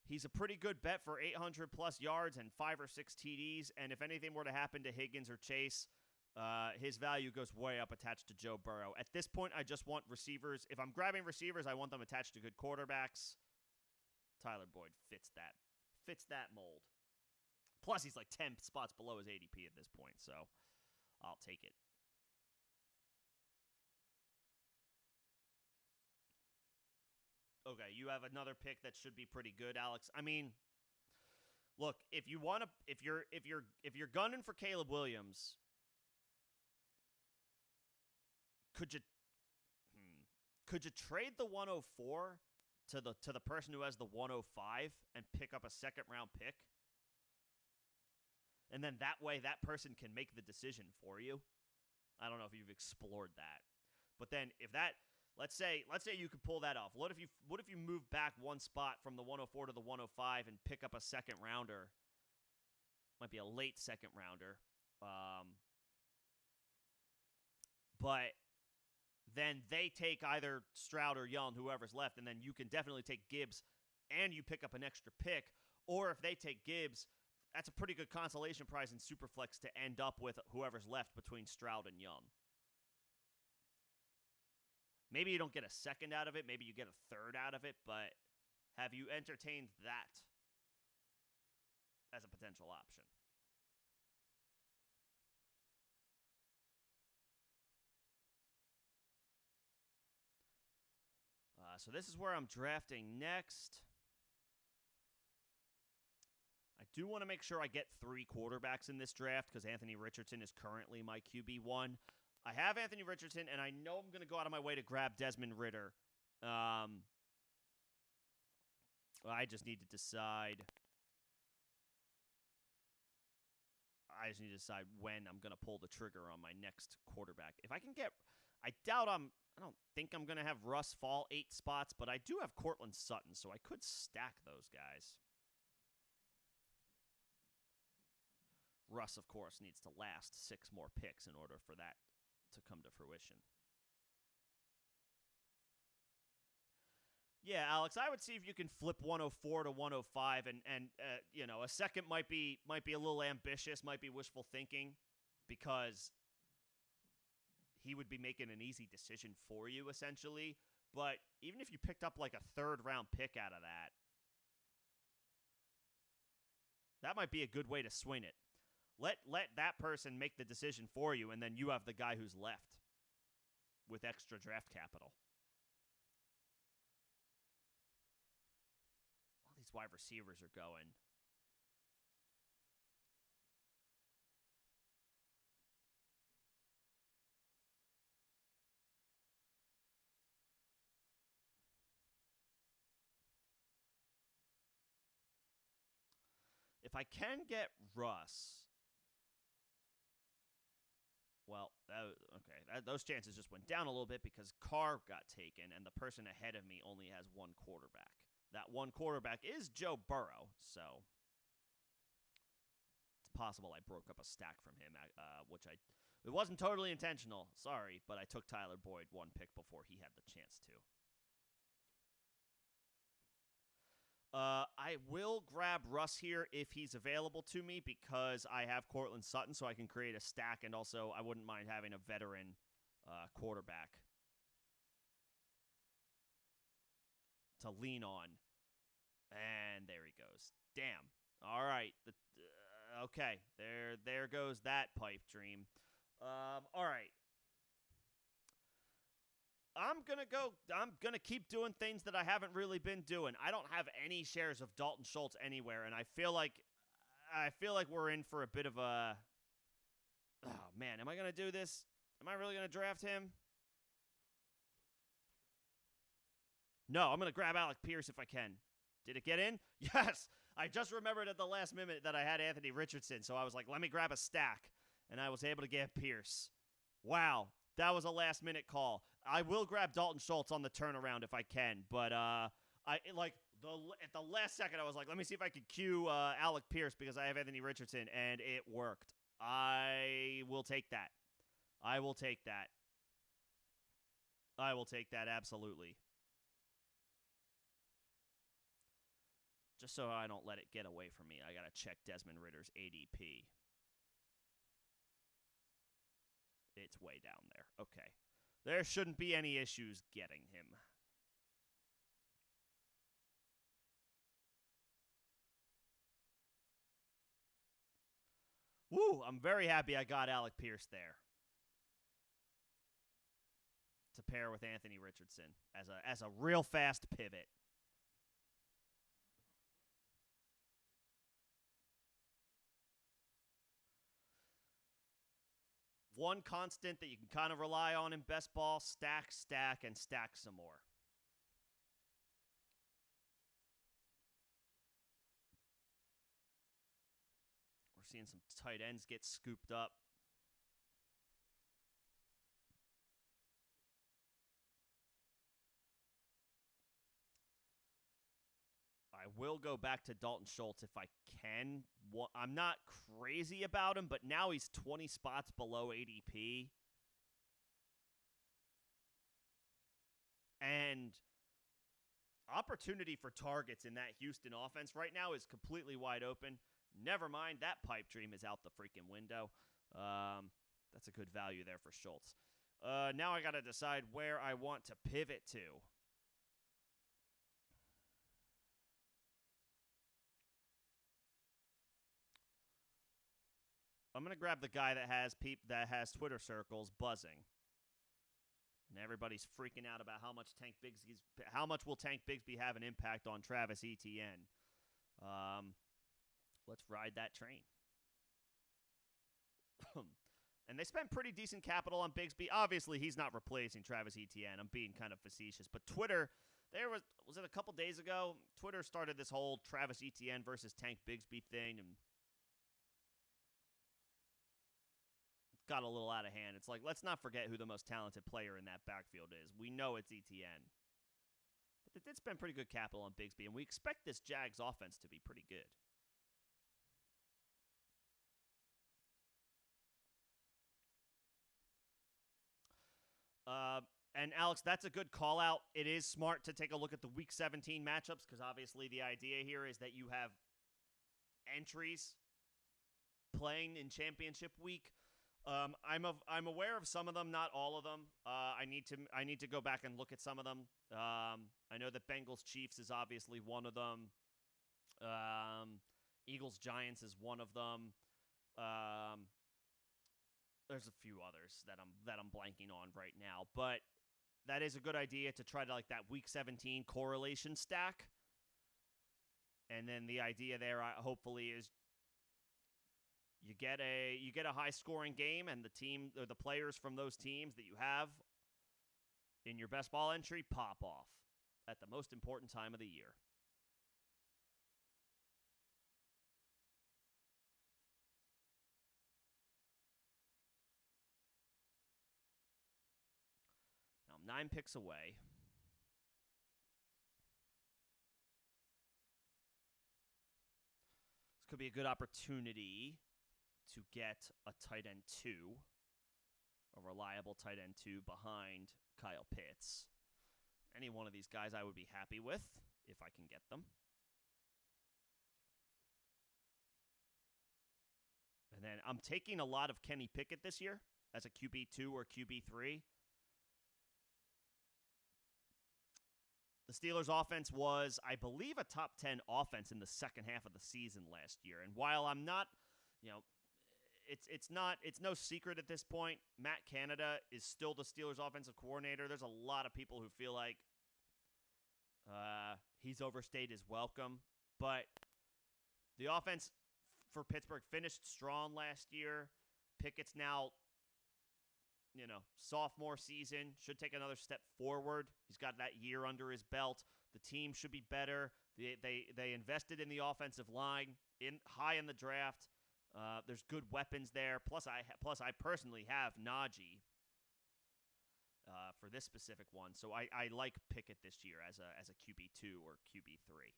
he's a pretty good bet for 800-plus yards and 5 or 6 TDs. And if anything were to happen to Higgins or Chase, his value goes way up attached to Joe Burrow. At this point, I just want receivers. If I'm grabbing receivers, I want them attached to good quarterbacks. Tyler Boyd fits that mold. Plus, he's like 10 spots below his ADP at this point, so I'll take it. Okay, you have another pick that should be pretty good, Alex. I mean, look, if you're gunning for Caleb Williams, could you trade the 104 to the person who has the 105 and pick up a second round pick? And then that way, that person can make the decision for you. I don't know if you've explored that, but then if that, let's say you could pull that off. What if you move back one spot from the 104 to the 105 and pick up a second rounder? Might be a late second rounder, but then they take either Stroud or Young, whoever's left, and then you can definitely take Gibbs, and you pick up an extra pick. Or if they take Gibbs, that's a pretty good consolation prize in Superflex to end up with whoever's left between Stroud and Young. Maybe you don't get a second out of it. Maybe you get a third out of it. But have you entertained that as a potential option? So this is where I'm drafting next. I do want to make sure I get 3 quarterbacks in this draft because Anthony Richardson is currently my QB1. I have Anthony Richardson, and I know I'm going to go out of my way to grab Desmond Ridder. I just need to decide. When I'm going to pull the trigger on my next quarterback. If I can get, I don't think I'm going to have Russ fall 8 spots, but I do have Cortland Sutton, so I could stack those guys. Russ, of course, needs to last 6 more picks in order for that to come to fruition. Yeah, Alex, I would see if you can flip 104 to 105, and a second might be a little ambitious, might be wishful thinking, because he would be making an easy decision for you, essentially. But even if you picked up like a 3rd round pick out of that, that might be a good way to swing it. Let that person make the decision for you, and then you have the guy who's left with extra draft capital. All these wide receivers are going. If I can get Russ, well, those chances just went down a little bit because Carr got taken, and the person ahead of me only has 1 quarterback. That 1 quarterback is Joe Burrow, so it's possible I broke up a stack from him, it wasn't totally intentional, sorry, but I took Tyler Boyd 1 pick before he had the chance to. I will grab Russ here if he's available to me because I have Cortland Sutton, so I can create a stack, and also I wouldn't mind having a veteran quarterback to lean on. And there he goes. Damn. All right. Okay. There goes that pipe dream. All right. I'm going to keep doing things that I haven't really been doing. I don't have any shares of Dalton Schultz anywhere, and I feel like we're in for a bit of a, oh man, am I going to do this? Am I really going to draft him? No, I'm going to grab Alec Pierce if I can. Did it get in? Yes. I just remembered at the last minute that I had Anthony Richardson, so I was like, let me grab a stack, and I was able to get Pierce. Wow. That was a last-minute call. I will grab Dalton Schultz on the turnaround if I can, but at the last second, I was like, let me see if I could cue Alec Pierce because I have Anthony Richardson, and it worked. I will take that. I will take that. I will take that, absolutely. Just so I don't let it get away from me, I got to check Desmond Ritter's ADP. It's way down there. Okay. There shouldn't be any issues getting him. Woo! I'm very happy I got Alec Pierce there to pair with Anthony Richardson as a real fast pivot. One constant that you can kind of rely on in best ball: stack, stack, and stack some more. We're seeing some tight ends get scooped up. I will go back to Dalton Schultz if I can. I'm not crazy about him, but now he's 20 spots below ADP. And opportunity for targets in that Houston offense right now is completely wide open. Never mind, that pipe dream is out the freaking window. That's a good value there for Schultz. Now I got to decide where I want to pivot to. I'm gonna grab the guy that has Twitter circles buzzing, and everybody's freaking out about how much will Tank Bigsby have an impact on Travis Etienne. Let's ride that train. And they spent pretty decent capital on Bigsby. Obviously, he's not replacing Travis Etienne. I'm being kind of facetious, but Twitter. Was it a couple days ago? Twitter started this whole Travis Etienne versus Tank Bigsby thing, and got a little out of hand. It's like, let's not forget who the most talented player in that backfield is. We know it's Etienne. But they did spend pretty good capital on Bigsby, and we expect this Jags offense to be pretty good. And Alex, that's a good call out. It is smart to take a look at the Week 17 matchups because obviously the idea here is that you have entries playing in championship week. I'm aware of some of them, not all of them. I need to go back and look at some of them. I know that Bengals Chiefs is obviously one of them. Eagles Giants is one of them. There's a few others that I'm blanking on right now, but that is a good idea to try to like that Week 17 correlation stack. And then the idea there, hopefully, is you get a high scoring game, and the team or the players from those teams that you have in your best ball entry pop off at the most important time of the year. Now I'm 9 picks away. This could be a good opportunity to get a tight end 2, a reliable tight end 2 behind Kyle Pitts. Any one of these guys I would be happy with if I can get them. And then I'm taking a lot of Kenny Pickett this year as a QB2 or QB3. The Steelers' offense was, I believe, a top 10 offense in the second half of the season last year. And while I'm not, it's no secret at this point, Matt Canada is still the Steelers' offensive coordinator. There's a lot of people who feel like he's overstayed his welcome. But the offense for Pittsburgh finished strong last year. Pickett's now, sophomore season, should take another step forward. He's got that year under his belt. The team should be better. They invested in the offensive line high in the draft. There's good weapons there. Plus I personally have Najee. for this specific one. So I like Pickett this year as a QB2 or QB3.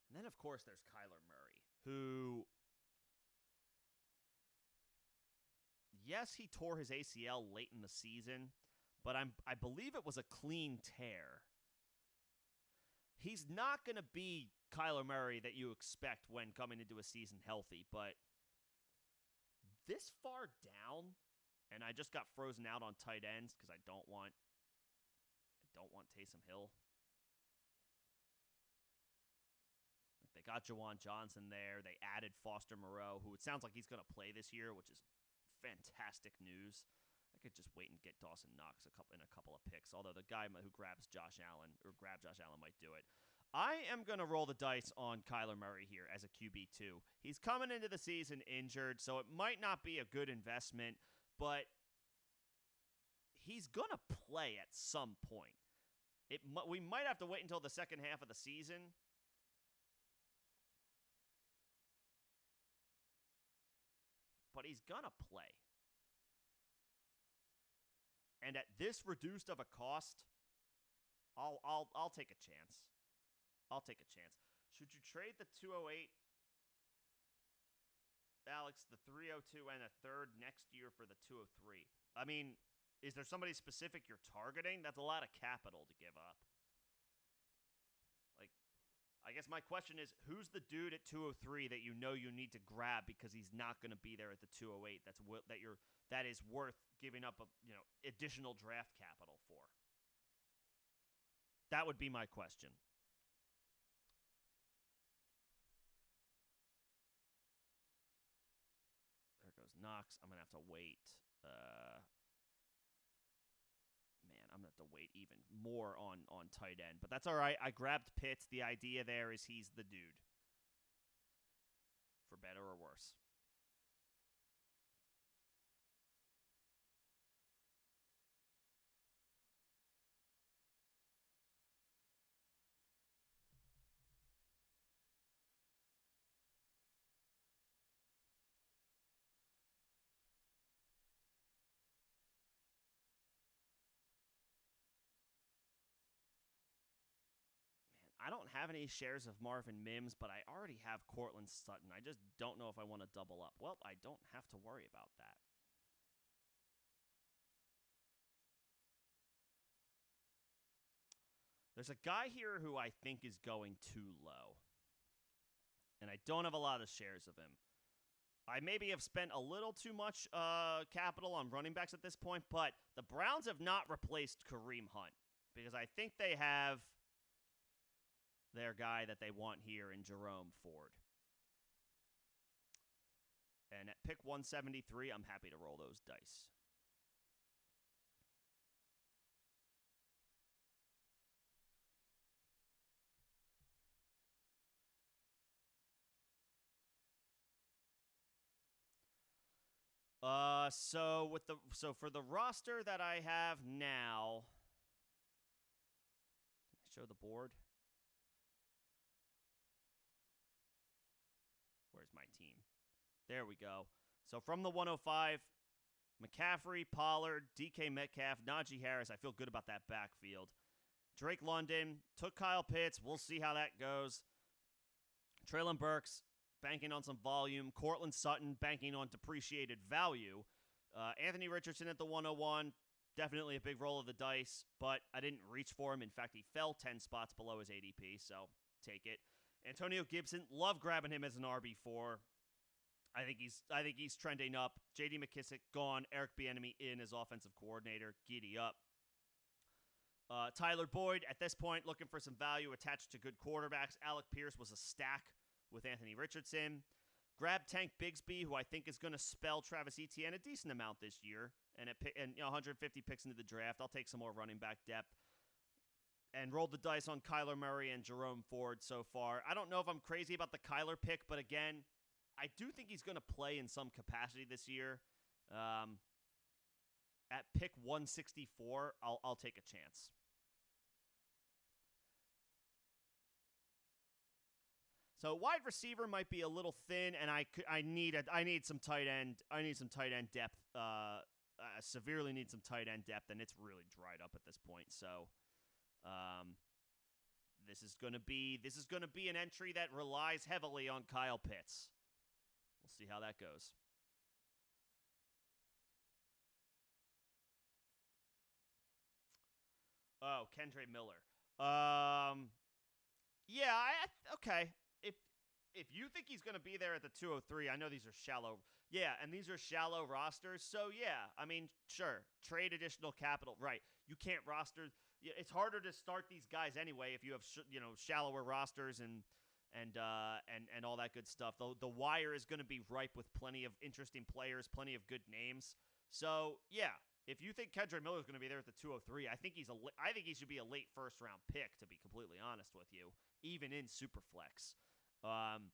And then, of course, there's Kyler Murray, who, yes, he tore his ACL late in the season, but I believe it was a clean tear. He's not going to be Kyler Murray that you expect when coming into a season healthy, but this far down, and I just got frozen out on tight ends because I don't want Taysom Hill. They got Jawan Johnson there. They added Foster Moreau, who it sounds like he's going to play this year, which is fantastic news. I could just wait and get Dawson Knox in a couple of picks, although the guy who grabs Josh Allen might do it. I am going to roll the dice on Kyler Murray here as a QB2. He's coming into the season injured, so it might not be a good investment, but he's going to play at some point. We might have to wait until the second half of the season, but he's going to play. And at this reduced of a cost, I'll take a chance. I'll take a chance. Should you trade the 208, Alex, the 302, and a third next year for the 203? I mean, is there somebody specific you're targeting? That's a lot of capital to give up. Like, I guess my question is, who's the dude at 203 that you know you need to grab because he's not going to be there at the 208? That is worth giving up additional draft capital for. That would be my question. There goes Knox. I'm going to have to wait. I'm going to have to wait even more on tight end. But that's all right. I grabbed Pitts. The idea there is he's the dude. For better or worse. I don't have any shares of Marvin Mims, but I already have Cortland Sutton. I just don't know if I want to double up. Well, I don't have to worry about that. There's a guy here who I think is going too low, and I don't have a lot of shares of him. I maybe have spent a little too much capital on running backs at this point, but the Browns have not replaced Kareem Hunt because I think they have their guy that they want here in Jerome Ford. And at pick 173, I'm happy to roll those dice. So for the roster that I have now, can I show the board? Where's my team? There we go. So from the 105, McCaffrey, Pollard, DK Metcalf, Najee Harris. I feel good about that backfield. Drake London took Kyle Pitts. We'll see how that goes. Treylon Burks banking on some volume. Cortland Sutton banking on depreciated value. Anthony Richardson at the 101. Definitely a big roll of the dice, but I didn't reach for him. In fact, he fell 10 spots below his ADP, so take it. Antonio Gibson, love grabbing him as an RB4. I think he's trending up. J.D. McKissick gone. Eric Bieniemy in as offensive coordinator. Giddy up. Tyler Boyd, at this point, looking for some value attached to good quarterbacks. Alec Pierce was a stack with Anthony Richardson. Grab Tank Bigsby, who I think is going to spell Travis Etienne a decent amount this year. And 150 picks into the draft. I'll take some more running back depth. And rolled the dice on Kyler Murray and Jerome Ford so far. I don't know if I'm crazy about the Kyler pick, but again, I do think he's going to play in some capacity this year. At pick 164, I'll take a chance. So wide receiver might be a little thin, and I need some tight end. I need some tight end depth. I severely need some tight end depth, and it's really dried up at this point. So, this is gonna be an entry that relies heavily on Kyle Pitts. We'll see how that goes. Oh, Kendre Miller. Yeah, okay. If if you think he's going to be there at the 203, I know these are shallow. Yeah, and these are shallow rosters. So yeah, I mean, sure, trade additional capital. Right. You can't roster. It's harder to start these guys anyway if you have shallower rosters and all that good stuff. The wire is going to be ripe with plenty of interesting players, plenty of good names. So yeah, if you think Kendrick Miller is going to be there at the 203, I think I think he should be a late first round pick, to be completely honest with you, even in Superflex. I'm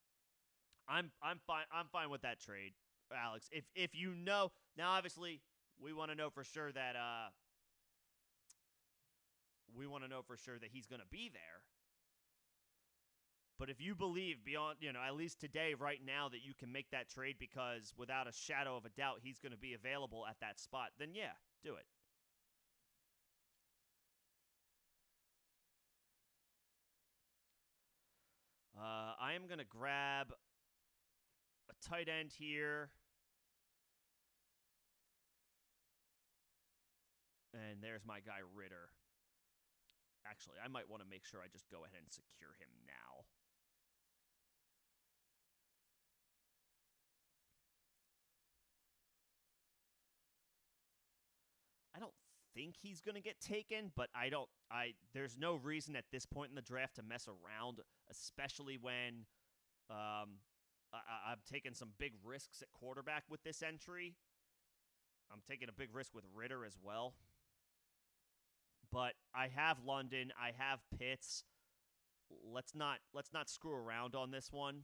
fine. I'm fine with that trade, Alex. If you know now, obviously we want to know for sure that he's going to be there. But if you believe beyond, at least today, right now, that you can make that trade because without a shadow of a doubt he's going to be available at that spot, then yeah, do it. I am going to grab a tight end here. And there's my guy Ritter. Actually, I might want to make sure I just go ahead and secure him now. I don't think he's going to get taken, but there's no reason at this point in the draft to mess around, especially when I'm taking some big risks at quarterback with this entry. I'm taking a big risk with Ritter as well. But I have London, I have Pitts. Let's not screw around on this one.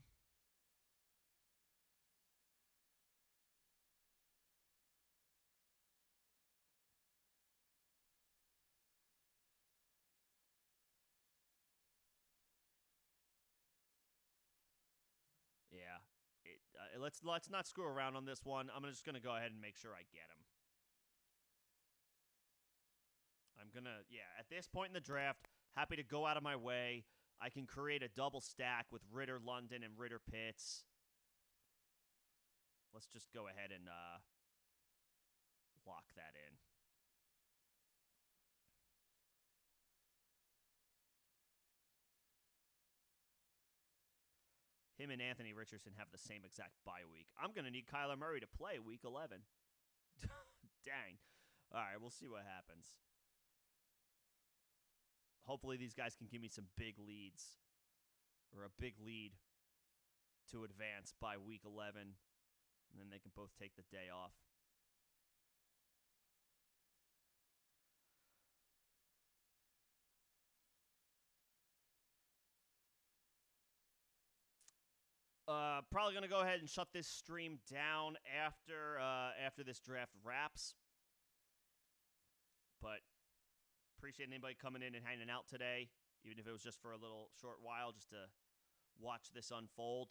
Yeah. Let's not screw around on this one. I'm just going to go ahead and make sure I get him. At this point in the draft, happy to go out of my way. I can create a double stack with Ritter London and Ritter Pitts. Let's just go ahead and lock that in. Him and Anthony Richardson have the same exact bye week. I'm going to need Kyler Murray to play week 11. Dang. All right, we'll see what happens. Hopefully these guys can give me some big leads or a big lead to advance by week 11, and then they can both take the day off. Probably going to go ahead and shut this stream down after this draft wraps. But appreciate anybody coming in and hanging out today, even if it was just for a little short while, just to watch this unfold.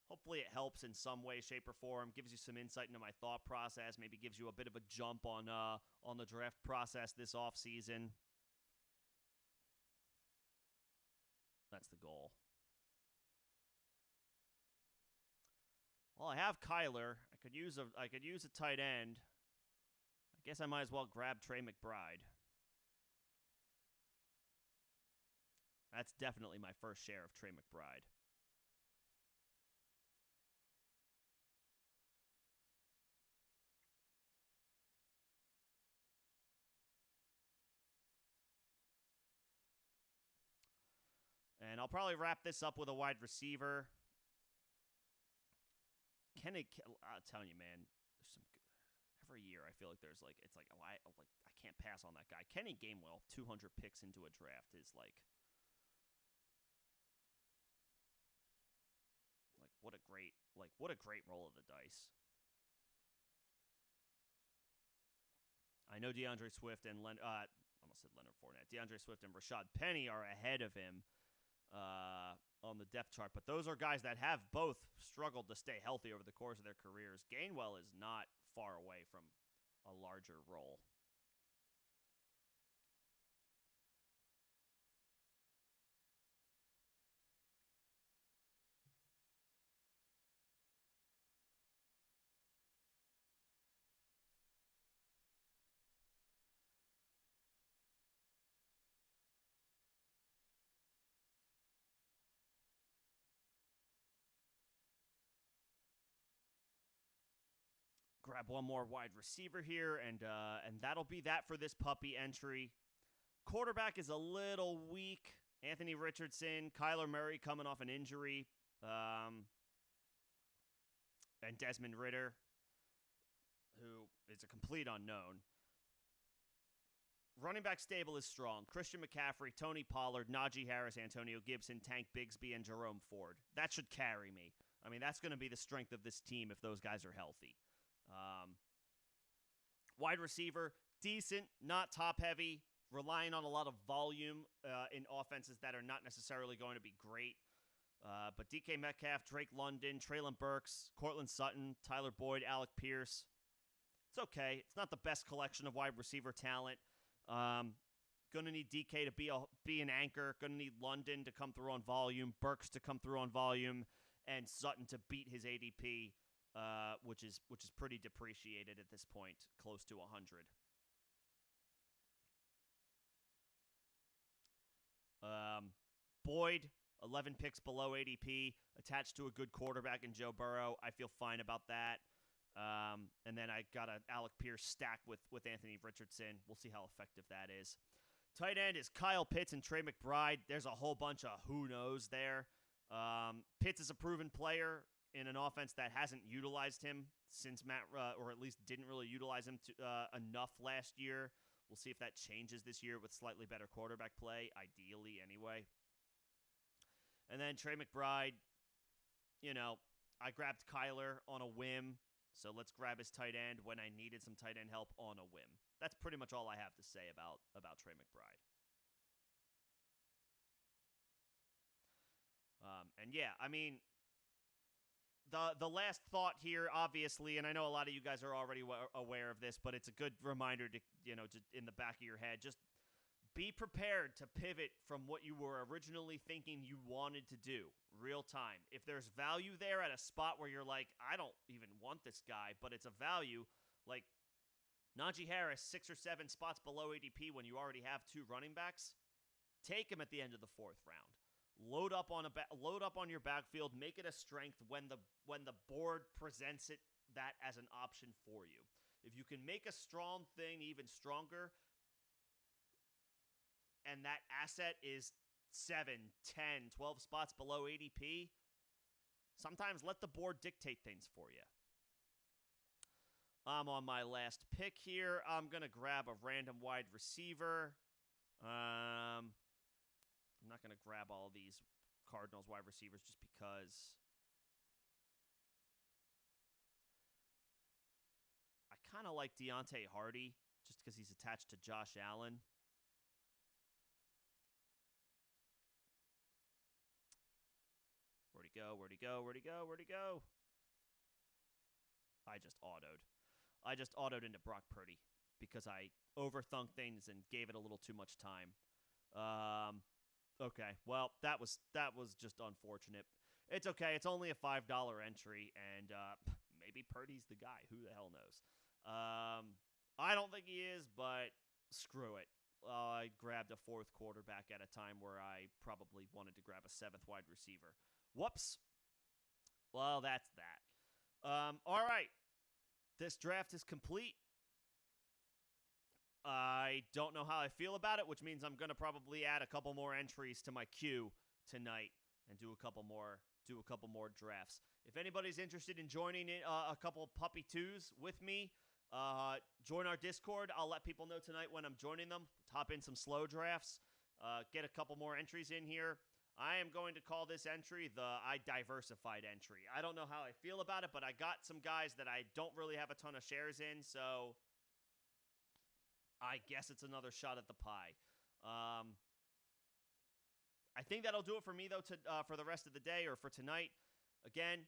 Hopefully it helps in some way, shape, or form, gives you some insight into my thought process, maybe gives you a bit of a jump on the draft process this offseason. That's the goal. Well, I have Kyler. I could use a tight end. I guess I might as well grab Trey McBride. That's definitely my first share of Trey McBride. And I'll probably wrap this up with a wide receiver. I'm telling you, man, there's some every year I feel like there's I can't pass on that guy. Kenny Gainwell, 200 picks into a draft is like what a great roll of the dice. I know DeAndre Swift and almost said Leonard Fournette. DeAndre Swift and Rashad Penny are ahead of him on the depth chart. But those are guys that have both struggled to stay healthy over the course of their careers. Gainwell is not far away from a larger role. Grab one more wide receiver here, and that'll be that for this puppy entry. Quarterback is a little weak. Anthony Richardson, Kyler Murray coming off an injury, and Desmond Ridder, who is a complete unknown. Running back stable is strong. Christian McCaffrey, Tony Pollard, Najee Harris, Antonio Gibson, Tank Bigsby, and Jerome Ford. That should carry me. I mean, that's going to be the strength of this team if those guys are healthy. Wide receiver, decent, not top-heavy, relying on a lot of volume in offenses that are not necessarily going to be great. But DK Metcalf, Drake London, Treylon Burks, Cortland Sutton, Tyler Boyd, Alec Pierce. It's okay. It's not the best collection of wide receiver talent. Going to need DK to be an anchor. Going to need London to come through on volume, Burks to come through on volume, and Sutton to beat his ADP, which is pretty depreciated at this point, close to 100. Boyd, 11 picks below ADP, attached to a good quarterback in Joe Burrow. I feel fine about that. And then I got an Alec Pierce stack with Anthony Richardson. We'll see how effective that is. Tight end is Kyle Pitts and Trey McBride. There's a whole bunch of who knows there. Pitts is a proven player in an offense that hasn't utilized him since or at least didn't really utilize him enough last year. We'll see if that changes this year with slightly better quarterback play, ideally anyway. And then Trey McBride, I grabbed Kyler on a whim, so let's grab his tight end when I needed some tight end help on a whim. That's pretty much all I have to say about Trey McBride. And yeah, I mean, the last thought here, obviously, and I know a lot of you guys are already aware of this, but it's a good reminder to, just in the back of your head, just be prepared to pivot from what you were originally thinking you wanted to do real time. If there's value there at a spot where you're like, I don't even want this guy, but it's a value, like Najee Harris, 6 or 7 spots below ADP when you already have 2 running backs, take him at the end of the 4th round. Load up on your backfield, make it a strength when the board presents that as an option for you. If you can make a strong thing even stronger, and that asset is 7, 10, 12 spots below ADP, sometimes let the board dictate things for you. I'm on my last pick here. I'm going to grab a random wide receiver. I'm not going to grab all these Cardinals wide receivers just because I kind of like Deontay Hardy just because he's attached to Josh Allen. Where'd he go? Where'd he go? Where'd he go? Where'd he go? I just autoed into Brock Purdy because I overthunk things and gave it a little too much time. Okay, well, that was just unfortunate. It's okay. It's only a $5 entry, and maybe Purdy's the guy. Who the hell knows? I don't think he is, but screw it. I grabbed a 4th quarterback at a time where I probably wanted to grab a 7th wide receiver. Whoops. Well, that's that. All right. This draft is complete. I don't know how I feel about it, which means I'm going to probably add a couple more entries to my queue tonight and do a couple more drafts. If anybody's interested in joining a couple puppy twos with me, join our Discord. I'll let people know tonight when I'm joining them. Hop in some slow drafts. Get a couple more entries in here. I am going to call this entry the I diversified entry. I don't know how I feel about it, but I got some guys that I don't really have a ton of shares in, so I guess it's another shot at the pie. I I think that'll do it for me, though, for the rest of the day or for tonight. Again,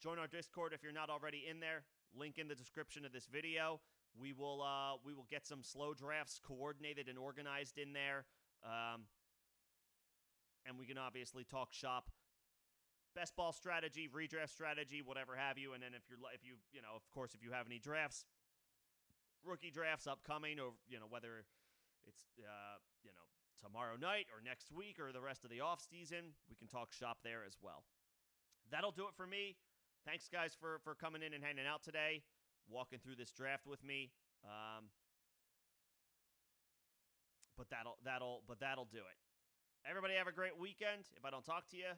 join our Discord if you're not already in there. Link in the description of this video. We will get some slow drafts coordinated and organized in there, and we can obviously talk shop, best ball strategy, redraft strategy, whatever have you. And then if you have any drafts, rookie drafts upcoming, or whether it's tomorrow night or next week or the rest of the off season, we can talk shop there as well. That'll do it for me. Thanks, guys, for coming in and hanging out today, walking through this draft with me. But that'll do it. Everybody have a great weekend. If I don't talk to you,